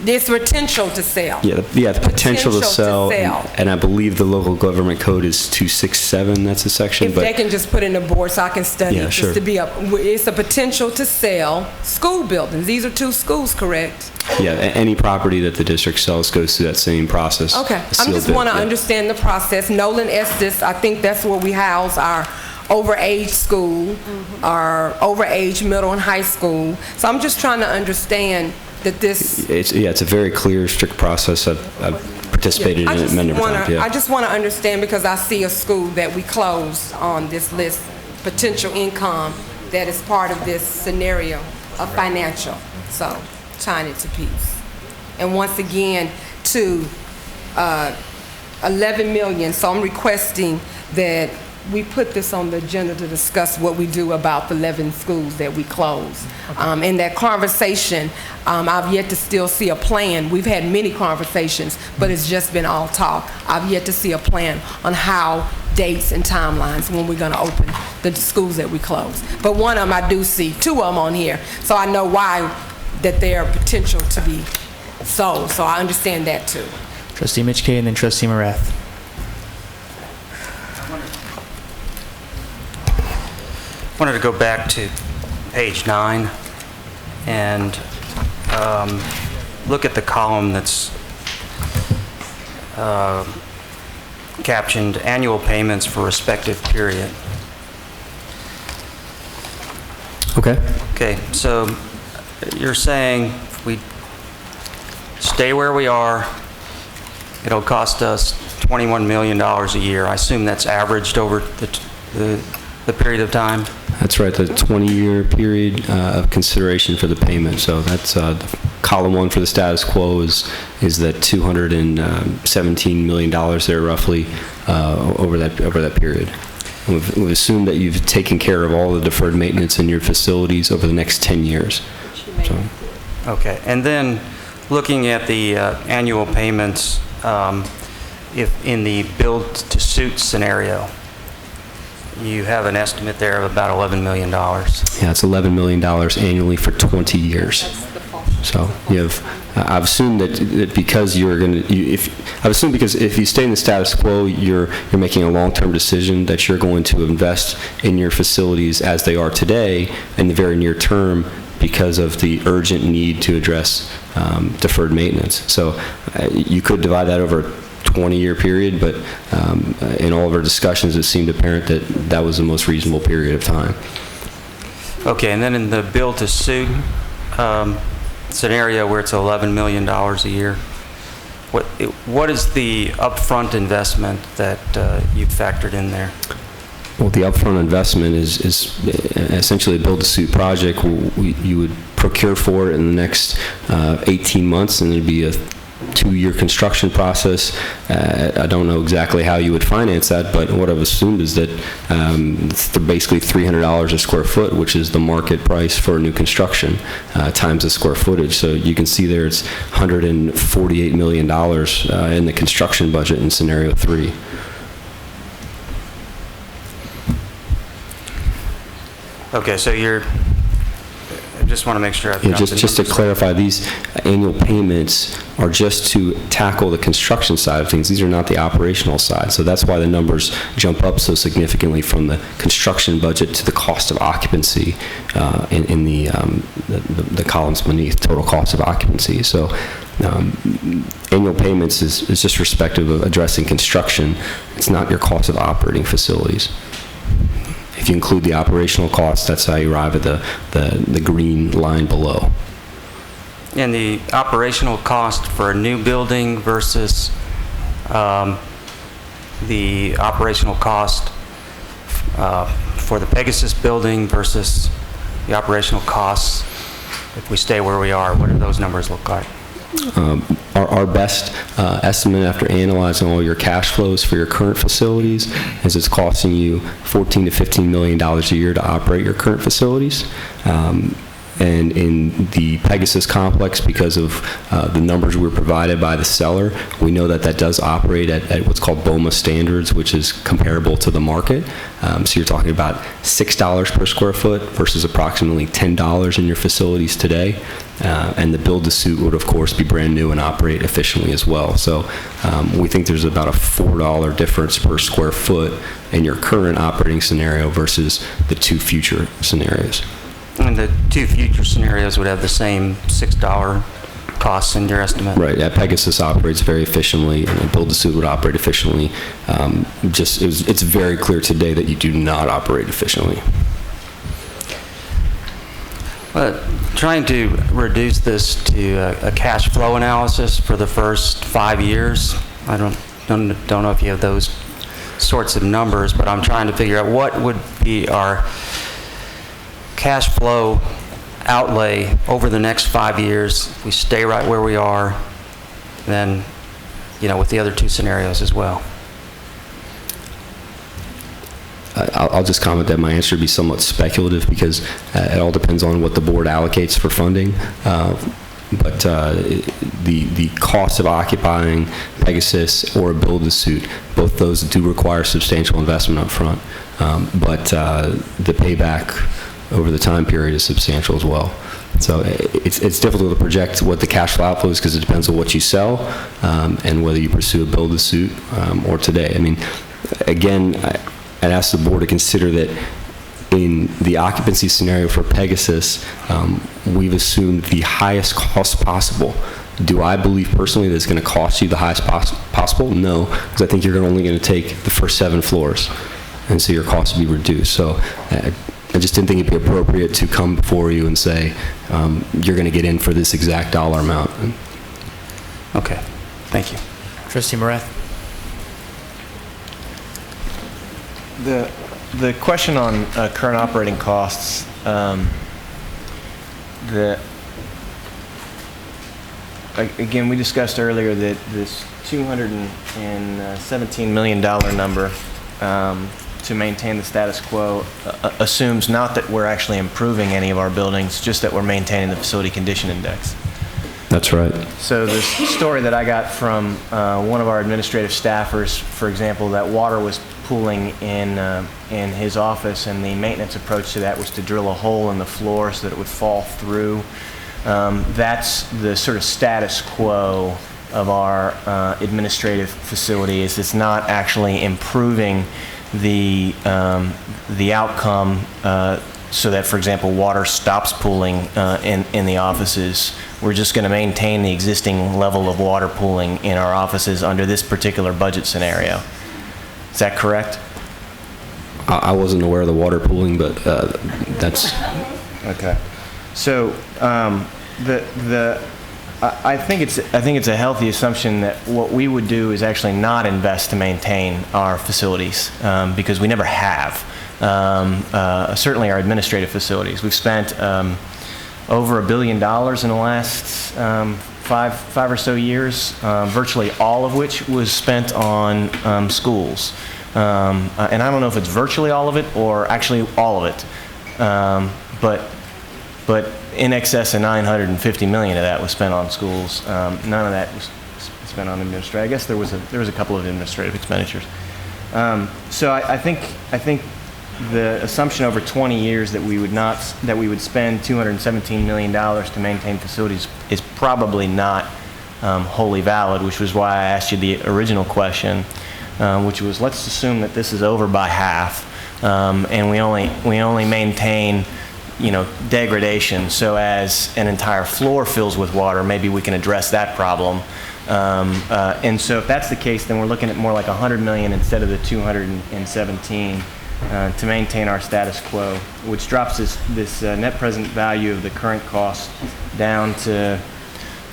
There's potential to sell. Yeah, the potential to sell, and I believe the Local Government Code is 267, that's a section. If they can just put in the board so I can study Yeah, it, sure. just to be up. It's a potential to sell school buildings. These are two schools, correct? Yeah, any property that the district sells goes through that same process. Okay, a I sealed just bid, want to yeah. understand the process. Nolan Estes, I think that's where we house our overage school or overage middle and high school. So I'm just trying to understand that this. It's a very clear, strict process. I've participated in it many times. I just want to understand, because I see a school that we closed on this list, potential income that is part of this scenario of financial. So tying it to peace. And once again, to 11 million. So I'm requesting that we put this on the agenda to discuss what we do about the 11 schools that we close. In that conversation, I've yet to still see a plan. We've had many conversations, but it's just been all talk. I've yet to see a plan on how, dates and timelines when we're going to open the schools that we close. But one of them I do see, two of them on here, so I know why that they are potential to be sold. So I understand that too. Trustee Mitchke and then Trustee Morath. I wanted to go back to page 9 and look at the column that's captioned annual payments for respective period. Okay. Okay, so you're saying if we stay where we are, it'll cost us $21 million a year. I assume that's averaged over the period of time? That's right, the 20-year period of consideration for the payment. So that's column 1 for the status quo is that $217 million there roughly over that period. We've assumed that you've taken care of all the deferred maintenance in your facilities over the next 10 years. So. Okay, and then looking at the annual payments, if in the build-to-suit scenario, you have an estimate there of about $11 million. Yeah, it's $11 million annually for 20 years. So you have, I've assumed that because you're going to, I've assumed because if you stay in the status quo, you're making a long-term decision that you're going to invest in your facilities as they are today in the very near term because of the urgent need to address deferred maintenance. So you could divide that over a 20-year period, but in all of our discussions, it seemed apparent that that was the most reasonable period of time. Okay, and then in the build-to-suit scenario where it's $11 million a year, what is the upfront investment that you've factored in there? Well, the upfront investment is essentially a build-to-suit project. You would procure for it in the next 18 months, and it'd be a 2-year construction process. I don't know exactly how you would finance that, but what I've assumed is that it's basically $300 a square foot, which is the market price for new construction, times the square footage. So you can see there it's $148 million in the construction budget in scenario 3. Okay, so I just want to make sure I've got the just to clarify, these annual payments are just to tackle the construction side of things. These are not the operational side. So that's why the numbers jump up so significantly from the construction budget to the cost of occupancy in the columns beneath, total cost of occupancy. So annual payments is just respective of addressing construction. It's not your cost of operating facilities. If you include the operational costs, that's how you arrive at the green line below. And the operational cost for a new building versus the operational cost for the Pegasus building versus the operational costs if we stay where we are, what do those numbers look like? Our best estimate after analyzing all your cash flows for your current facilities is it's costing you $14 to $15 million a year to operate your current facilities. And in the Pegasus complex, because of the numbers we were provided by the seller, we know that that does operate at what's called BOMA standards, which is comparable to the market. So you're talking about $6 per square foot versus approximately $10 in your facilities today. And the build-to-suit would, of course, be brand new and operate efficiently as well. So we think there's about a $4 difference per square foot in your current operating scenario versus the 2 future scenarios. And the 2 future scenarios would have the same $6 costs in your estimate? Right, yeah, Pegasus operates very efficiently, and build-to-suit would operate efficiently. It's very clear today that you do not operate efficiently. But trying to reduce this to a cash flow analysis for the first 5 years, I don't know if you have those sorts of numbers, but I'm trying to figure out what would be our cash flow outlay over the next 5 years. If we stay right where we are, then, with the other two scenarios as well. I'll just comment that my answer would be somewhat speculative because it all depends on what the board allocates for funding. But the cost of occupying Pegasus or a build-to-suit, both those do require substantial investment up front. But the payback over the time period is substantial as well. So it's difficult to project what the cash flow outflow is because it depends on what you sell and whether you pursue a build-to-suit or today. I mean, again, I'd ask the board to consider that in the occupancy scenario for Pegasus, we've assumed the highest cost possible. Do I believe personally that it's going to cost you the highest possible? No, because I think you're only going to take the first 7 floors, and so your costs will be reduced. So I just didn't think it'd be appropriate to come before you and say, you're going to get in for this exact dollar amount. Okay, thank you. Trustee Morath? The question on current operating costs, again, we discussed earlier that this $217 million number to maintain the status quo assumes not that we're actually improving any of our buildings, just that we're maintaining the facility condition index. That's right. So the story that I got from one of our administrative staffers, for example, that water was pooling in his office, and the maintenance approach to that was to drill a hole in the floor so that it would fall through. That's the sort of status quo of our administrative facility. Is it's not actually improving the outcome so that, for example, water stops pooling in the offices. We're just going to maintain the existing level of water pooling in our offices under this particular budget scenario. Is that correct? I wasn't aware of the water pooling, but that's... Okay. So I think it's a healthy assumption that what we would do is actually not invest to maintain our facilities because we never have. Certainly our administrative facilities. We've spent over $1 billion in the last five or so years, virtually all of which was spent on schools. And I don't know if it's virtually all of it or actually all of it, but in excess of $950 million of that was spent on schools. None of that was spent on administrative. I guess there was a couple of administrative expenditures. So I think the assumption over 20 years that we would spend $217 million to maintain facilities is probably not wholly valid, which was why I asked you the original question, which was, let's assume that this is over by half, and we only maintain, degradation. So as an entire floor fills with water, maybe we can address that problem. And so if that's the case, then we're looking at more like $100 million instead of the 217 to maintain our status quo, which drops this net present value of the current cost down to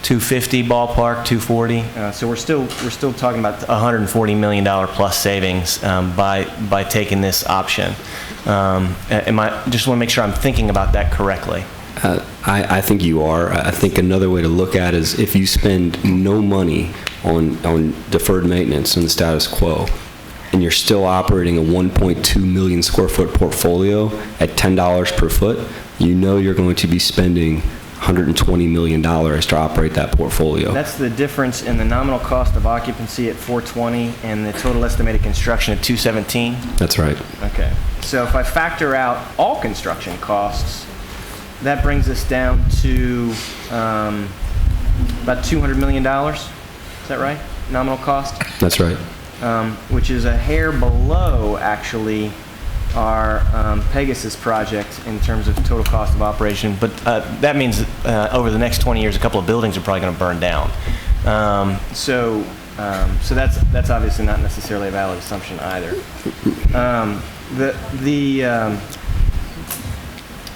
250 ballpark, 240. So we're still talking about $140 million plus savings by taking this option. Just want to make sure I'm thinking about that correctly. I think you are. I think another way to look at it is if you spend no money on deferred maintenance in the status quo, and you're still operating a 1.2 million square foot portfolio at $10 per foot, you're going to be spending $120 million to operate that portfolio. That's the difference in the nominal cost of occupancy at 420 and the total estimated construction at 217? That's right. Okay. So if I factor out all construction costs, that brings us down to about $200 million. Is that right? Nominal cost? That's right. Which is a hair below, actually, our Pegasus project in terms of total cost of operation, but that means over the next 20 years, a couple of buildings are probably going to burn down. So that's obviously not necessarily a valid assumption either.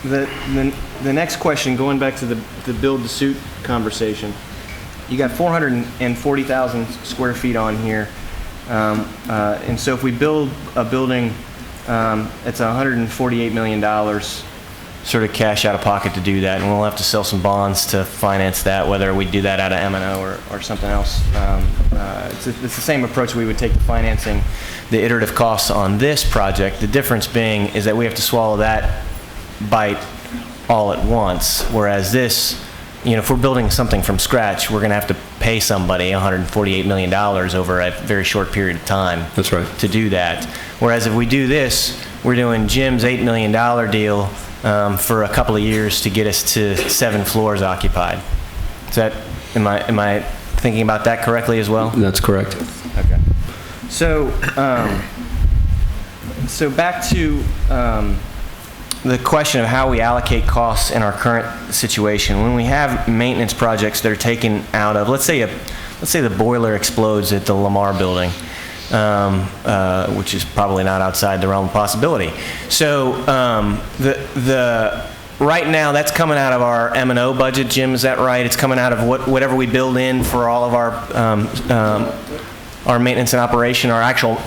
The next question, going back to the build-to-suit conversation, you got 440,000 square feet on here, and so if we build a building, it's $148 million sort of cash out of pocket to do that, and we'll have to sell some bonds to finance that, whether we do that out of M&O or something else. It's the same approach we would take to financing the iterative costs on this project. The difference being is that we have to swallow that bite all at once, whereas this, if we're building something from scratch, we're going to have to pay somebody $148 million over a very short period of time. That's right. To do that. Whereas if we do this, we're doing Jim's $8 million deal for a couple of years to get us to 7 floors occupied. Am I thinking about that correctly as well? That's correct. Okay. So back to the question of how we allocate costs in our current situation. When we have maintenance projects that are taken out of, let's say the boiler explodes at the Lamar building, which is probably not outside the realm of possibility. So right now that's coming out of our M&O budget, Jim, is that right? It's coming out of whatever we build in for all of our maintenance and operation, our actual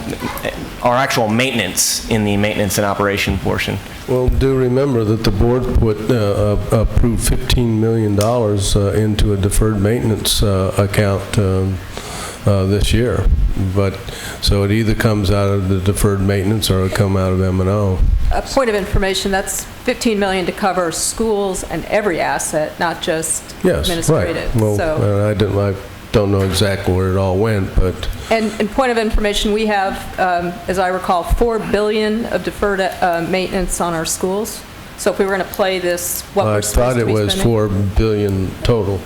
maintenance in the maintenance and operation portion. Well, do remember that the board approved $15 million into a deferred maintenance account this year. So it either comes out of the deferred maintenance or it come out of M&O. A point of information, that's $15 million to cover schools and every asset, not just administrative. Right. Well, So, I don't know exactly where it all went, but... And point of information, we have, as I recall, $4 billion of deferred maintenance on our schools. So if we were going to play this, what we're supposed to be spending? I thought it was $4 billion total.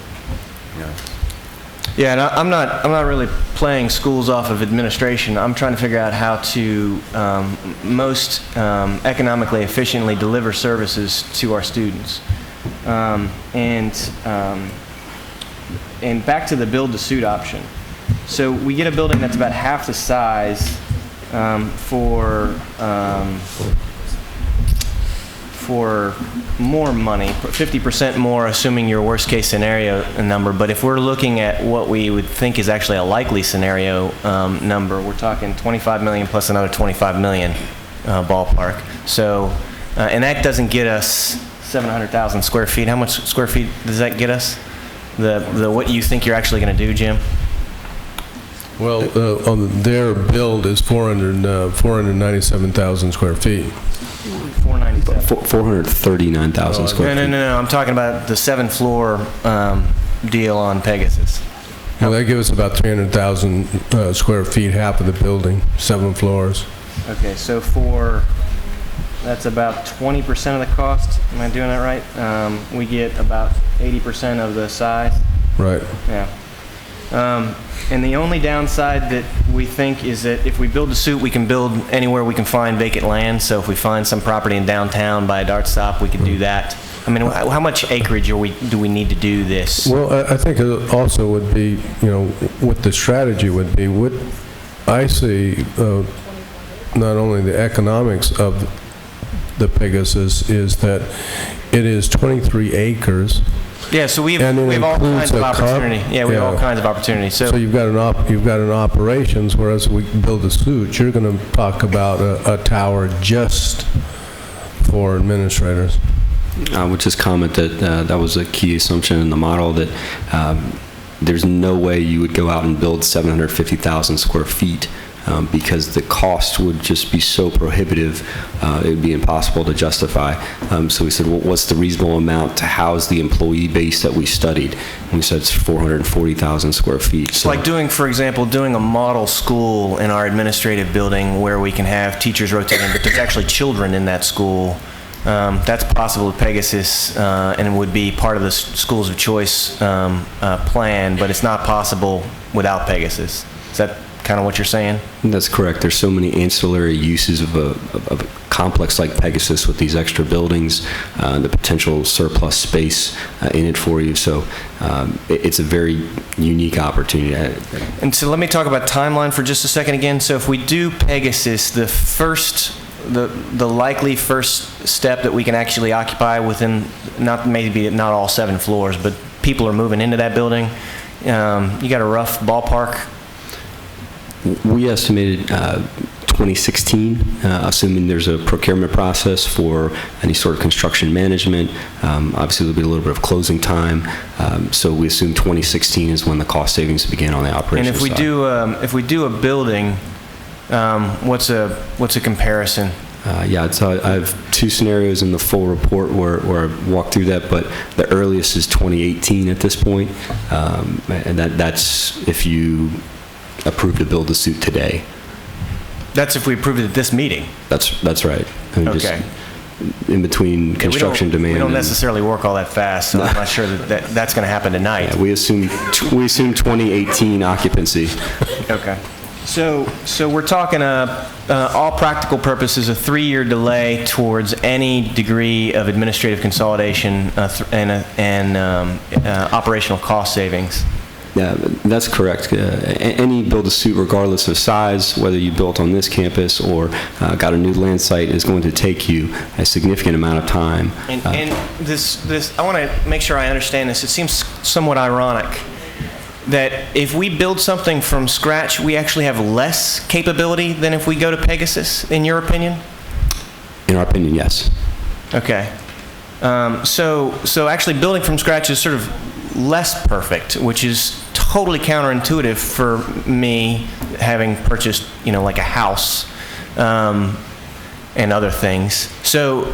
Yeah, and I'm not really playing schools off of administration. I'm trying to figure out how to most economically efficiently deliver services to our students. And back to the build-to-suit option. So we get a building that's about half the size for more money, 50% more, assuming your worst-case scenario number. But if we're looking at what we would think is actually a likely scenario number, we're talking $25 million plus another $25 million ballpark. So, and that doesn't get us 700,000 square feet. How much square feet does that get us? The what you think you're actually going to do, Jim? Well, on their build is 497,000 square feet. 439,000 square feet. No. I'm talking about the 7-floor deal on Pegasus. Well, that gives us about 300,000 square feet, half of the building, 7 floors. Okay, so that's about 20% of the cost. Am I doing that right? We get about 80% of the size. Right. Yeah. And the only downside that we think is that if we build a suit, we can build anywhere we can find vacant land. So if we find some property in downtown by a dart stop, we can do that. I mean, how much acreage do we need to do this? Well, I think it also would be, what the strategy would be. What I see, not only the economics of the Pegasus, is that it is 23 acres. Yeah, so we have all kinds of opportunity. We have all kinds of opportunity. So you've got an operations, whereas we build a suit, you're going to talk about a tower just for administrators. I would just comment that that was a key assumption in the model, that there's no way you would go out and build 750,000 square feet because the cost would just be so prohibitive, it would be impossible to justify. So we said, well, what's the reasonable amount to house the employee base that we studied? And we said it's 440,000 square feet. It's like for example, doing a model school in our administrative building where we can have teachers rotating, but there's actually children in that school. That's possible with Pegasus, and it would be part of the schools of choice plan, but it's not possible without Pegasus. Is that kind of what you're saying? That's correct. There's so many ancillary uses of complex like Pegasus with these extra buildings, the potential surplus space in it for you. So it's a very unique opportunity. And so let me talk about timeline for just a second again. So if we do Pegasus, the likely first step that we can actually occupy within, not all 7 floors, but people are moving into that building. You got a rough ballpark? We estimated 2016, assuming there's a procurement process for any sort of construction management. Obviously, there'll be a little bit of closing time. So we assume 2016 is when the cost savings begin on the operational And if we do a building, what's a comparison? Yeah, I have 2 scenarios in the full report where I walk through that, but the earliest is 2018 at this point, and that's if you approve to build the suit today. That's if we approve it at this meeting. That's right. I mean, Okay. Just in between construction demand. We don't and- necessarily work all that fast, so I'm not sure that's going to happen tonight. Yeah, we assume 2018 occupancy. Okay. So we're talking, all practical purposes, a 3-year delay towards any degree of administrative consolidation and operational cost savings. Yeah, that's correct. Any build-to-suit, regardless of size, whether you built on this campus or got a new land site, is going to take you a significant amount of time. And this, I want to make sure I understand this. It seems somewhat ironic that if we build something from scratch, we actually have less capability than if we go to Pegasus, in your opinion? In our opinion, yes. Okay. So actually building from scratch is sort of less perfect, which is totally counterintuitive for me, having purchased, like a house and other things. So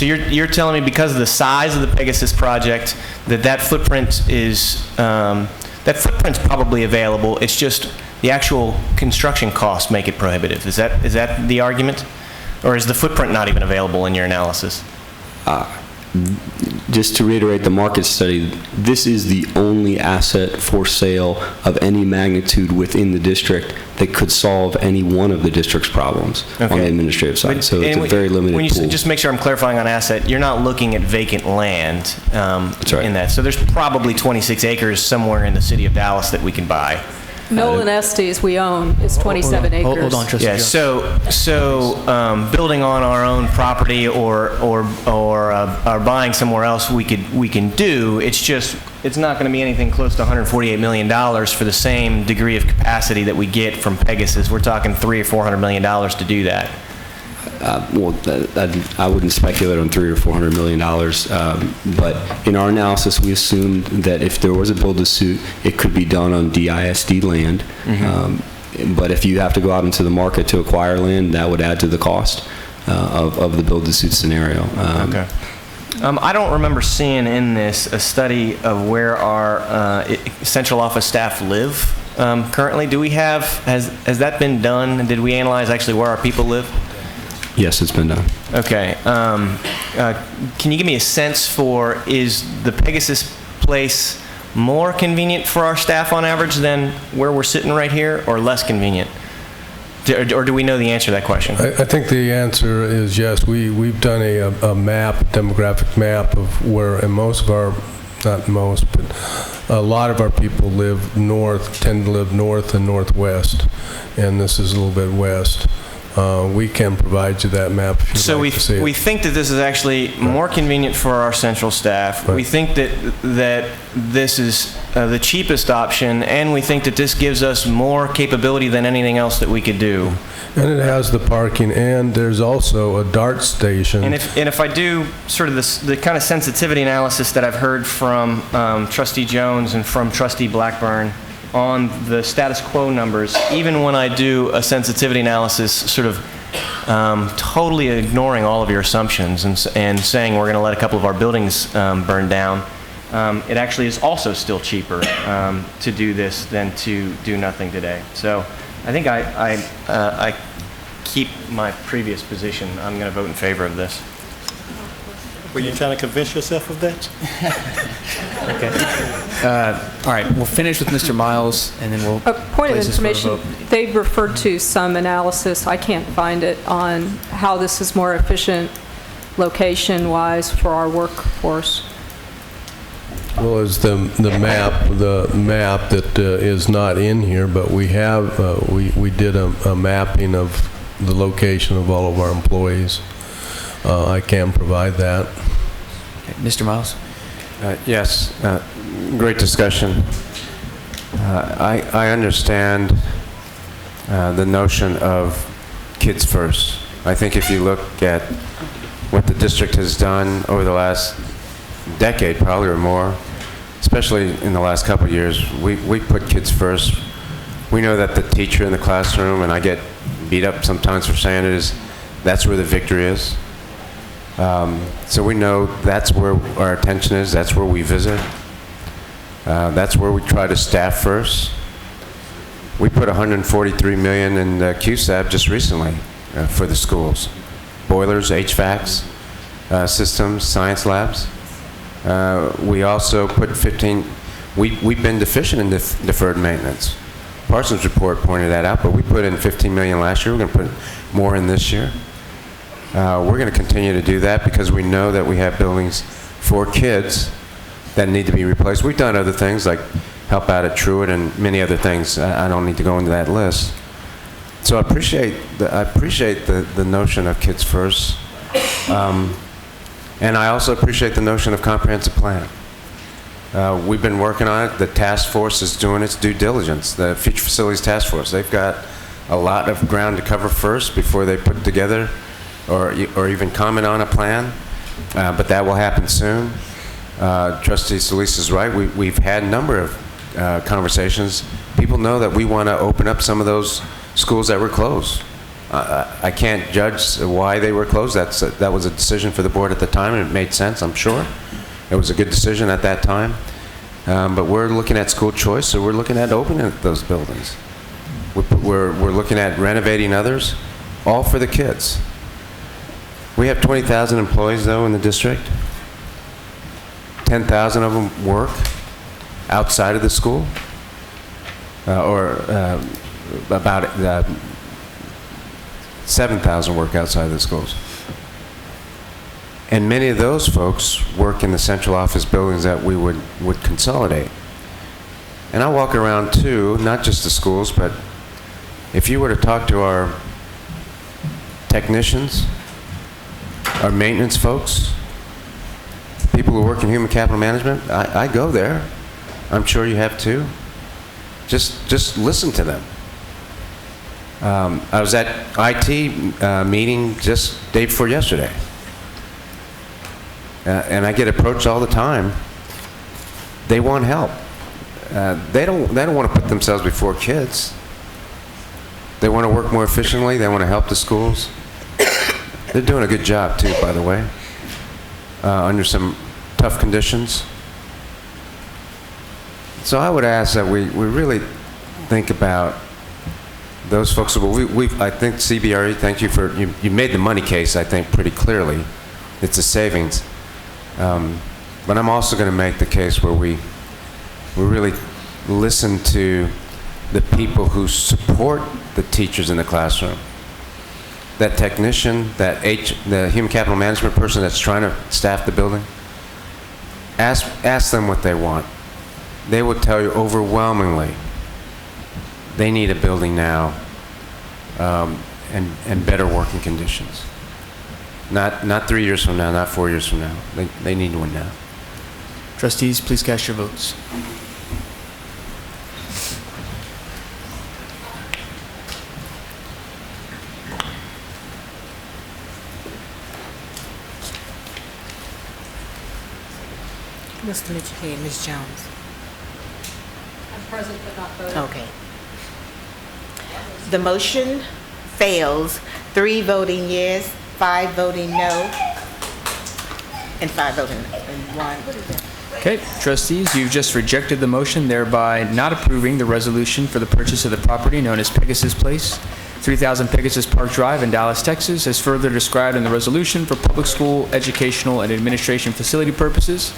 you're telling me because of the size of the Pegasus project that footprint is that footprint's probably available. It's just the actual construction costs make it prohibitive. Is that the argument, or is the footprint not even available in your analysis? Just to reiterate the market study, this is the only asset for sale of any magnitude within the district that could solve any one of the district's problems on the administrative side. So it's a very limited pool. Just make sure I'm clarifying on asset, you're not looking at vacant land That's right. in that. So there's probably 26 acres somewhere in the city of Dallas that we can buy. Nolan Estes we own is 27 acres. Hold on, Trustee Yeah, Jones. so building on our own property or buying somewhere else we can do. It's not going to be anything close to $148 million for the same degree of capacity that we get from Pegasus. We're talking $300 or $400 million to do that. I wouldn't speculate on $300 or $400 million, but in our analysis, we assumed that if there was a build-to-suit, it could be done on DISD land. But if you have to go out into the market to acquire land, that would add to the cost of the build-to-suit scenario. Okay. I don't remember seeing in this a study of where our central office staff live currently. Has that been done? Did we analyze actually where our people live? Yes, it's been done. Okay. Can you give me a sense for, is the Pegasus place more convenient for our staff on average than where we're sitting right here, or less convenient? Or do we know the answer to that question? I think the answer is yes. We've done a map, demographic map of where, and most of our, not most, but a lot of our people tend to live north and northwest, and this is a little bit west. We can provide you that map if you'd like to see it. So we think that this is actually more convenient for our central staff. Right. We think that this is the cheapest option, and we think that this gives us more capability than anything else that we could do. And it has the parking, and there's also a DART station. And if I do sort of the kind of sensitivity analysis that I've heard from Trustee Jones and from Trustee Blackburn on the status quo numbers, even when I do a sensitivity analysis, sort of totally ignoring all of your assumptions and saying we're going to let a couple of our buildings burn down, it actually is also still cheaper to do this than to do nothing today. So I think I keep my previous position. I'm going to vote in favor of this. Were you trying to convince yourself of that? Okay. All right, we'll finish with Mr. Miles, and then we'll A point of place this for a information, vote. they referred to some analysis, I can't find it, on how this is more efficient location-wise for our workforce. Well, it's the map that is not in here, but we have, we did a mapping of the location of all of our employees. I can provide that. Okay, Mr. Miles? Yes, great discussion. I understand the notion of kids first. I think if you look at what the district has done over the last decade, probably or more, especially in the last couple of years, we put kids first. We know that the teacher in the classroom, and I get beat up sometimes for saying it, that's where the victory is. So we know that's where our attention is, that's where we visit. That's where we try to staff first. We put $143 million in QSAB just recently for the schools. Boilers, HVACs, systems, science labs. We also put 15, we've been deficient in deferred maintenance. Parsons report pointed that out, but we put in $15 million last year. We're going to put more in this year. We're going to continue to do that because we know that we have buildings for kids that need to be replaced. We've done other things like help out at Truett and many other things. I don't need to go into that list. So I appreciate the notion of kids first. And I also appreciate the notion of comprehensive plan. We've been working on it. The task force is doing its due diligence. The Future Facilities Task Force, they've got a lot of ground to cover first before they put together or even comment on a plan, but that will happen soon. Trustee Solis is right. We've had a number of conversations. People know that we want to open up some of those schools that were closed. I can't judge why they were closed. That was a decision for the board at the time, and it made sense, I'm sure. It was a good decision at that time. But we're looking at school choice, so we're looking at opening those buildings. We're looking at renovating others, all for the kids. We have 20,000 employees, though, in the district. 10,000 of them work outside of the school, or about 7,000 work outside of the schools. And many of those folks work in the central office buildings that we would consolidate. And I walk around too, not just the schools, but if you were to talk to our technicians, our maintenance folks, people who work in human capital management, I go there. I'm sure you have too. Just listen to them. I was at IT meeting just day before yesterday. And I get approached all the time. They want help. They don't want to put themselves before kids. They want to work more efficiently. They want to help the schools. They're doing a good job too, by the way, under some tough conditions. So I would ask that we really think about those folks. Well, I think CBRE, thank you for, you made the money case, I think, pretty clearly. It's a savings. But I'm also going to make the case where we really listen to the people who support the teachers in the classroom. That technician, the human capital management person that's trying to staff the building, ask them what they want. They will tell you overwhelmingly they need a building now, and better working conditions. Not 3 years from now, not 4 years from now. They need one now. Trustees, please cast your votes. Mr. Mitchell, Ms. Jones. I'm present but not voting. Okay. The motion fails, 3 voting yes, 5 voting no, and 5 voting and 1. Okay, trustees, you've just rejected the motion, thereby not approving the resolution for the purchase of the property known as Pegasus Place. 3000 Pegasus Park Drive in Dallas, Texas, as further described in the resolution for public school, educational, and administration facility purposes,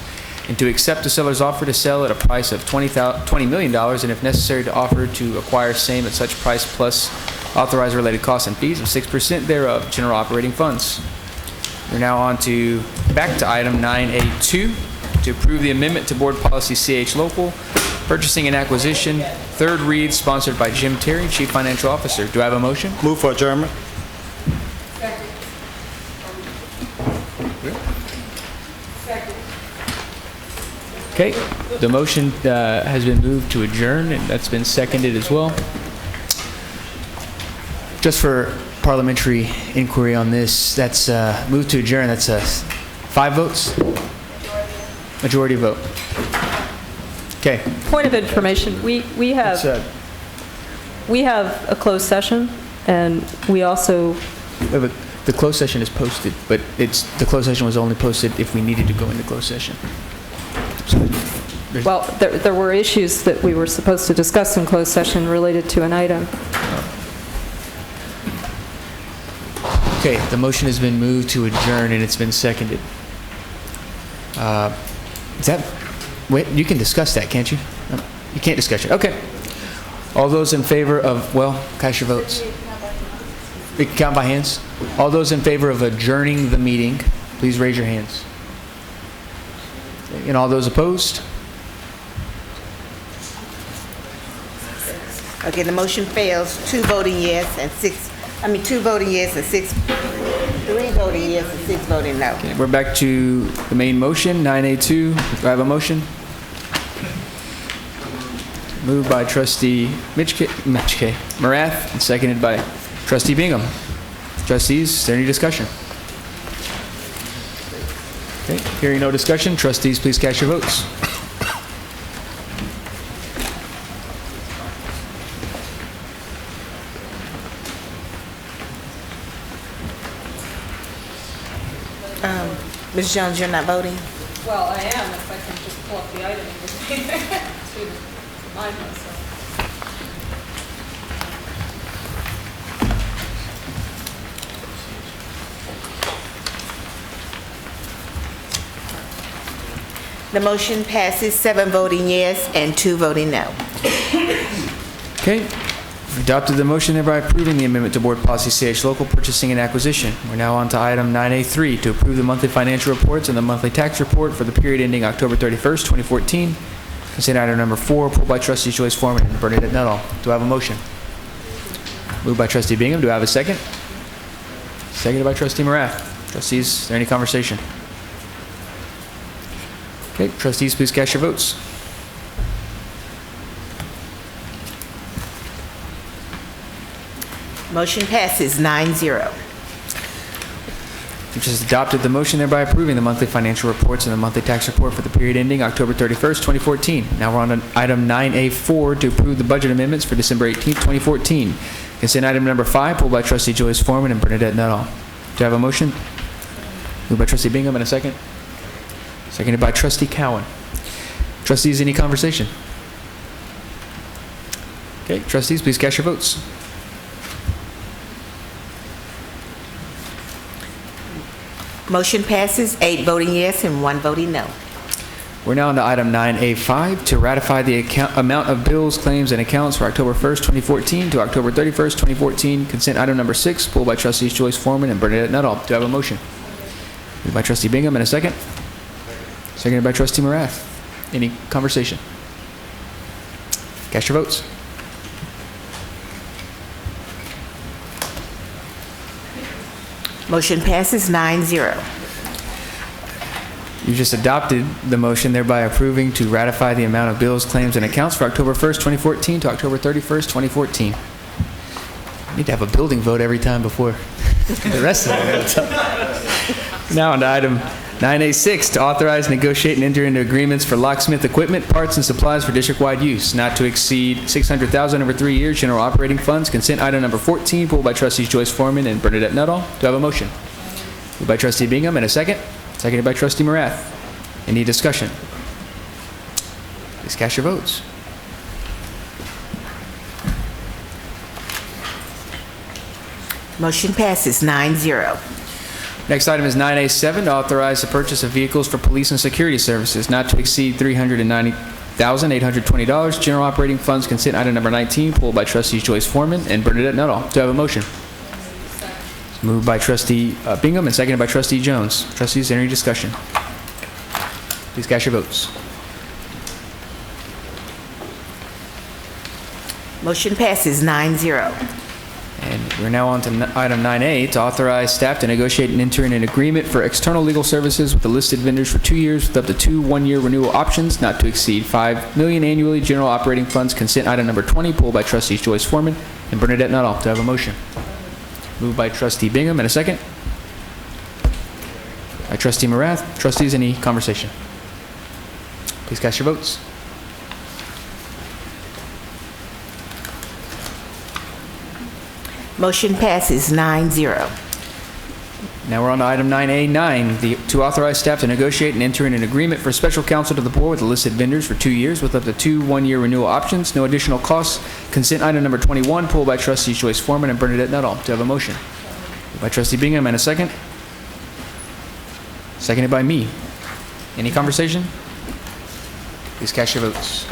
and to accept the seller's offer to sell at a price of $20 million, and if necessary, to offer to acquire same at such price plus authorize related costs and fees of 6% thereof, general operating funds. We're now on to, back to item 9A2, to approve the amendment to Board Policy CH Local, Purchasing and Acquisition, third read, sponsored by Jim Terry, Chief Financial Officer. Do I have a motion? Move for adjournment. Okay, the motion has been moved to adjourn, and that's been seconded as well. Just for parliamentary inquiry on this, that's moved to adjourn, that's 5 votes? Majority vote. Okay. Point of information, we have a closed session, and we also, But the closed session is posted, but the closed session was only posted if we needed to go into closed session. well, there were issues that we were supposed to discuss in closed session related to an item. Okay, the motion has been moved to adjourn and it's been seconded. Wait, you can discuss that, can't you? No, you can't discuss it. Okay. All those in favor of, well, cast your votes. We can count by hands. All those in favor of adjourning the meeting, please raise your hands. And all those opposed? Okay, the motion fails. 2 voting yes and 3 voting yes and 6 voting no. Okay, we're back to the main motion, 9A2. Do I have a motion? Moved by Trustee Morath and seconded by Trustee Bingham. Trustees, is there any discussion? Okay, hearing no discussion, trustees, please cast your votes. Ms. Jones, you're not voting? Well, I am, if I can just pull up the item and just to remind myself. The motion passes 7 voting yes and 2 voting no. Okay. Adopted the motion, thereby approving the amendment to Board Policy CH Local Purchasing and Acquisition. We're now on to item 9A3, to approve the monthly financial reports and the monthly tax report for the period ending October 31st, 2014. Consent item number 4, pulled by Trustees Joyce Foreman and Bernadette Nuttall. Do I have a motion? Moved by Trustee Bingham. Do I have a second? Seconded by Trustee Morath. Trustees, is there any conversation? Okay, trustees, please cast your votes. Motion passes 9-0. You've just adopted the motion, thereby approving the monthly financial reports and the monthly tax report for the period ending October 31st, 2014. Now we're on to item 9A4, to approve the budget amendments for December 18th, 2014. Consent item number 5, pulled by Trustee Joyce Foreman and Bernadette Nuttall. Do I have a motion? Moved by Trustee Bingham, and a second? Seconded by Trustee Cowan. Trustees, any conversation? Okay, trustees, please cast your votes. Motion passes 8 voting yes and 1 voting no. We're now on to item 9A5, to ratify the amount of bills, claims, and accounts for October 1st, 2014 to October 31st, 2014. Consent item number 6, pulled by Trustees Joyce Foreman and Bernadette Nuttall. Do I have a motion? Moved by Trustee Bingham, and a second? Seconded by Trustee Morath. Any conversation? Cast your votes. Motion passes 9-0. You just adopted the motion, thereby approving to ratify the amount of bills, claims, and accounts for October 1st, 2014 to October 31st, 2014. Need to have a building vote every time before the rest of it. Now on to item 9A6, to authorize, negotiate, and enter into agreements for locksmith equipment, parts, and supplies for district-wide use, not to exceed $600,000 over 3 years, general operating funds. Consent item number 14, pulled by Trustees Joyce Foreman and Bernadette Nuttall. Do I have a motion? Moved by Trustee Bingham, and a second? Seconded by Trustee Morath. Any discussion? Please cast your votes. Motion passes 9-0. Next item is 9A7, to authorize the purchase of vehicles for police and security services not to exceed $390,820. General operating funds, consent item number 19, pulled by trustees Joyce Foreman and Bernadette Nuttall. Do I have a motion? Moved by trustee Bingham and seconded by trustee Jones. Trustees, is there any discussion? Please cast your votes. Motion passes 9-0. And we're now on to item 9A, to authorize staff to negotiate and enter in an agreement for external legal services with the listed vendors for 2 years with up to 2 one-year renewal options not to exceed $5 million annually. General operating funds, consent item number 20, pulled by trustees Joyce Foreman and Bernadette Nuttall. Do I have a motion? Moved by trustee Bingham, and a second? By trustee Morath. Trustees, any conversation? Please cast your votes. Motion passes 9-0. Now we're on to item 9A9, to authorize staff to negotiate and enter in an agreement for special counsel to the board with the listed vendors for 2 years with up to 2 one-year renewal options, no additional costs. Consent item number 21, pulled by trustees Joyce Foreman and Bernadette Nuttall. Do I have a motion? Moved by trustee Bingham, and a second? Seconded by me. Any conversation? Please cast your votes.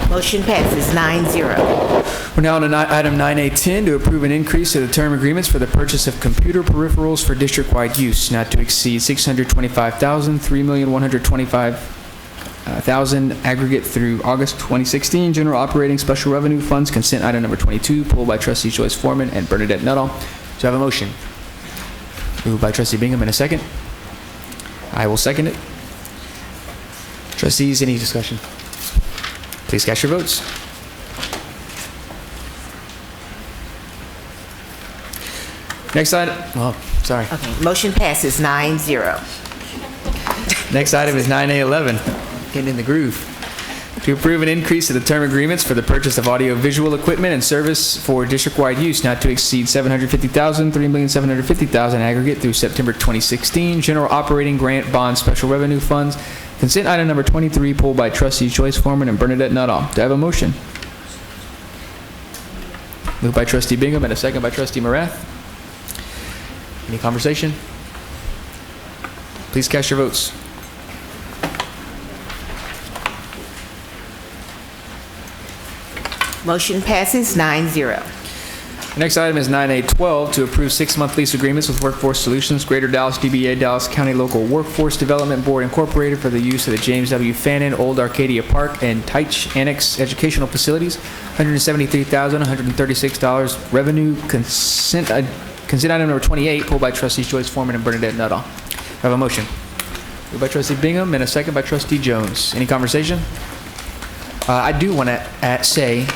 Motion passes 9-0. We're now on to item 9A10, to approve an increase to the term agreements for the purchase of computer peripherals for district-wide use, not to exceed $625,000, $3,125,000 aggregate through August 2016. General operating special revenue funds, consent item number 22, pulled by trustee Joyce Foreman and Bernadette Nuttall. Do I have a motion? Moved by trustee Bingham, in a second? I will second it. Trustees, any discussion? Please cast your votes. Next item, sorry. Okay, motion passes 9-0. Next item is 9A11, getting in the groove. To approve an increase to the term agreements for the purchase of audio-visual equipment and service for district-wide use not to exceed $750,000, $3,750,000 aggregate through September 2016. General operating grant bond special revenue funds. Consent item number 23, pulled by trustees Joyce Foreman and Bernadette Nuttall. Do I have a motion? Moved by trustee Bingham and a second by trustee Morath. Any conversation? Please cast your votes. Motion passes 9-0. The next item is 9A12, to approve 6-month lease agreements with Workforce Solutions, Greater Dallas DBA, Dallas County Local Workforce Development Board Incorporated, for the use of the James W. Fannin Old Arcadia Park and Teich Annex Educational Facilities. $173,136 revenue. Consent item number 28, pulled by trustees Joyce Foreman and Bernadette Nuttall. I have a motion. Moved by trustee Bingham and a second by trustee Jones. Any conversation? I do want to say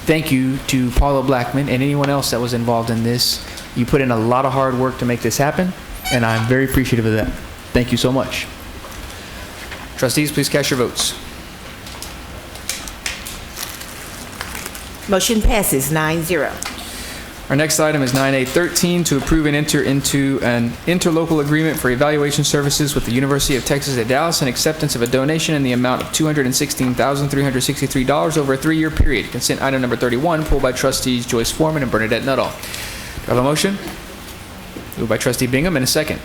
thank you to Paula Blackman and anyone else that was involved in this. You put in a lot of hard work to make this happen, and I'm very appreciative of that. Thank you so much. Trustees, please cast your votes. Motion passes 9-0. Our next item is 9A13, to approve and enter into an interlocal agreement for evaluation services with the University of Texas at Dallas and acceptance of a donation in the amount of $216,363 over a 3-year period. Consent item number 31, pulled by trustees Joyce Foreman and Bernadette Nuttall. Do I have a motion? Moved by trustee Bingham, and a second.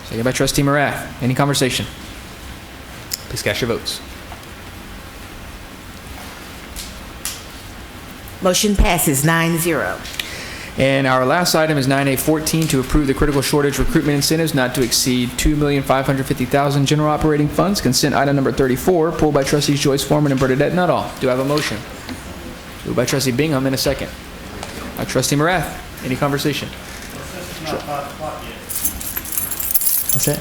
Second by trustee Morath. Any conversation? Please cast your votes. Motion passes 9-0. And our last item is 9A14, to approve the critical shortage recruitment incentives not to exceed $2,550,000 general operating funds. Consent item number 34, pulled by trustees Joyce Foreman and Bernadette Nuttall. Do I have a motion? Moved by trustee Bingham, in a second. By trustee Morath. Any conversation? What's that?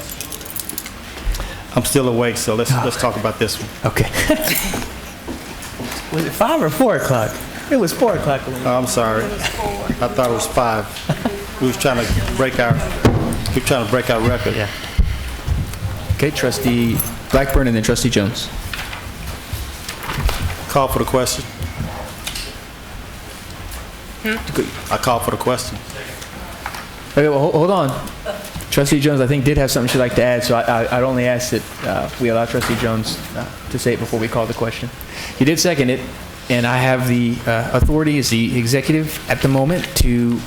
I'm still awake, so let's talk about this one. Okay. Was it 5 or 4 o'clock? It was 4 o'clock. I'm sorry. I thought it was 5. We was trying to break our record. Yeah. Okay, trustee Blackburn and then trustee Jones. Call for the question. I call for the question. Okay, well, hold on. Trustee Jones, I think, did have something she'd like to add, so I'd only ask that we allow trustee Jones to say it before we call the question. You did second it. And I have the authority as the executive at the moment to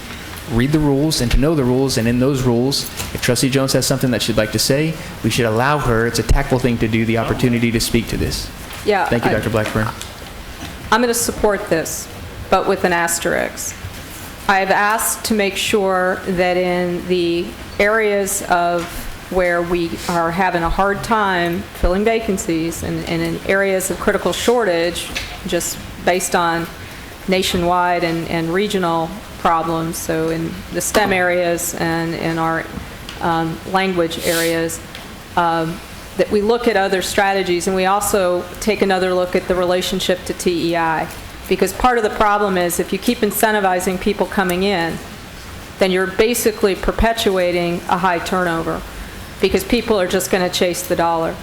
read the rules and to know the rules. And in those rules, if Trustee Jones has something that she'd like to say, we should allow her, it's a tactful thing to do, the opportunity to speak to this. Yeah. Thank you, Dr. Blackburn. I'm going to support this, but with an asterisk. I've asked to make sure that in the areas of where we are having a hard time filling vacancies and in areas of critical shortage, just based on nationwide and regional problems, so in the STEM areas and in our language areas, that we look at other strategies, and we also take another look at the relationship to TEI. Because part of the problem is if you keep incentivizing people coming in, then you're basically perpetuating a high turnover because people are just going to chase the dollar.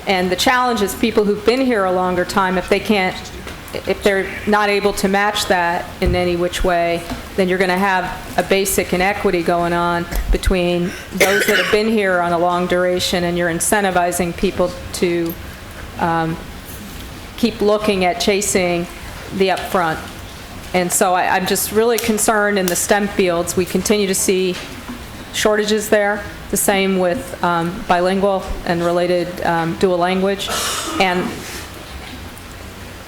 And the challenge is people who've been here a longer time, if they're not able to match that in any which way, then you're going to have a basic inequity going on between those that have been here on a long duration, and you're incentivizing people to keep looking at chasing the upfront. And so I'm just really concerned in the STEM fields. We continue to see shortages there. The same with bilingual and related dual language.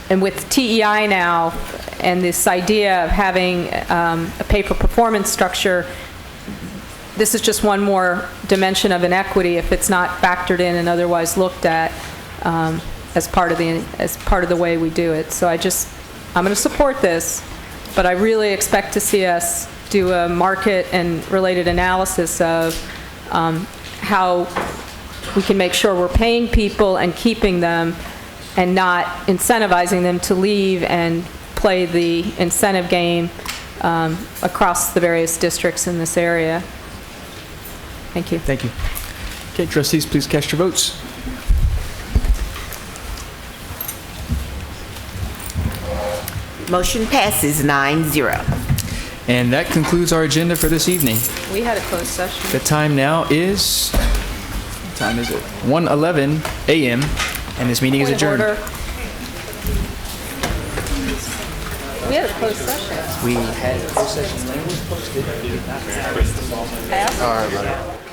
And with TEI now, and this idea of having a pay-for-performance structure, this is just one more dimension of inequity if it's not factored in and otherwise looked at as part of the way we do it. So I'm going to support this, but I really expect to see us do a market and related analysis of how we can make sure we're paying people and keeping them and not incentivizing them to leave and play the incentive game across the various districts in this area. Thank you. Thank you. Okay, trustees, please cast your votes. Motion passes 9-0. And that concludes our agenda for this evening. We had a closed session. The time now is, what time is it? 1:11 a.m. and this meeting is adjourned. Point of order. We had a closed session. We had a closed session language posted. I asked. All right, buddy.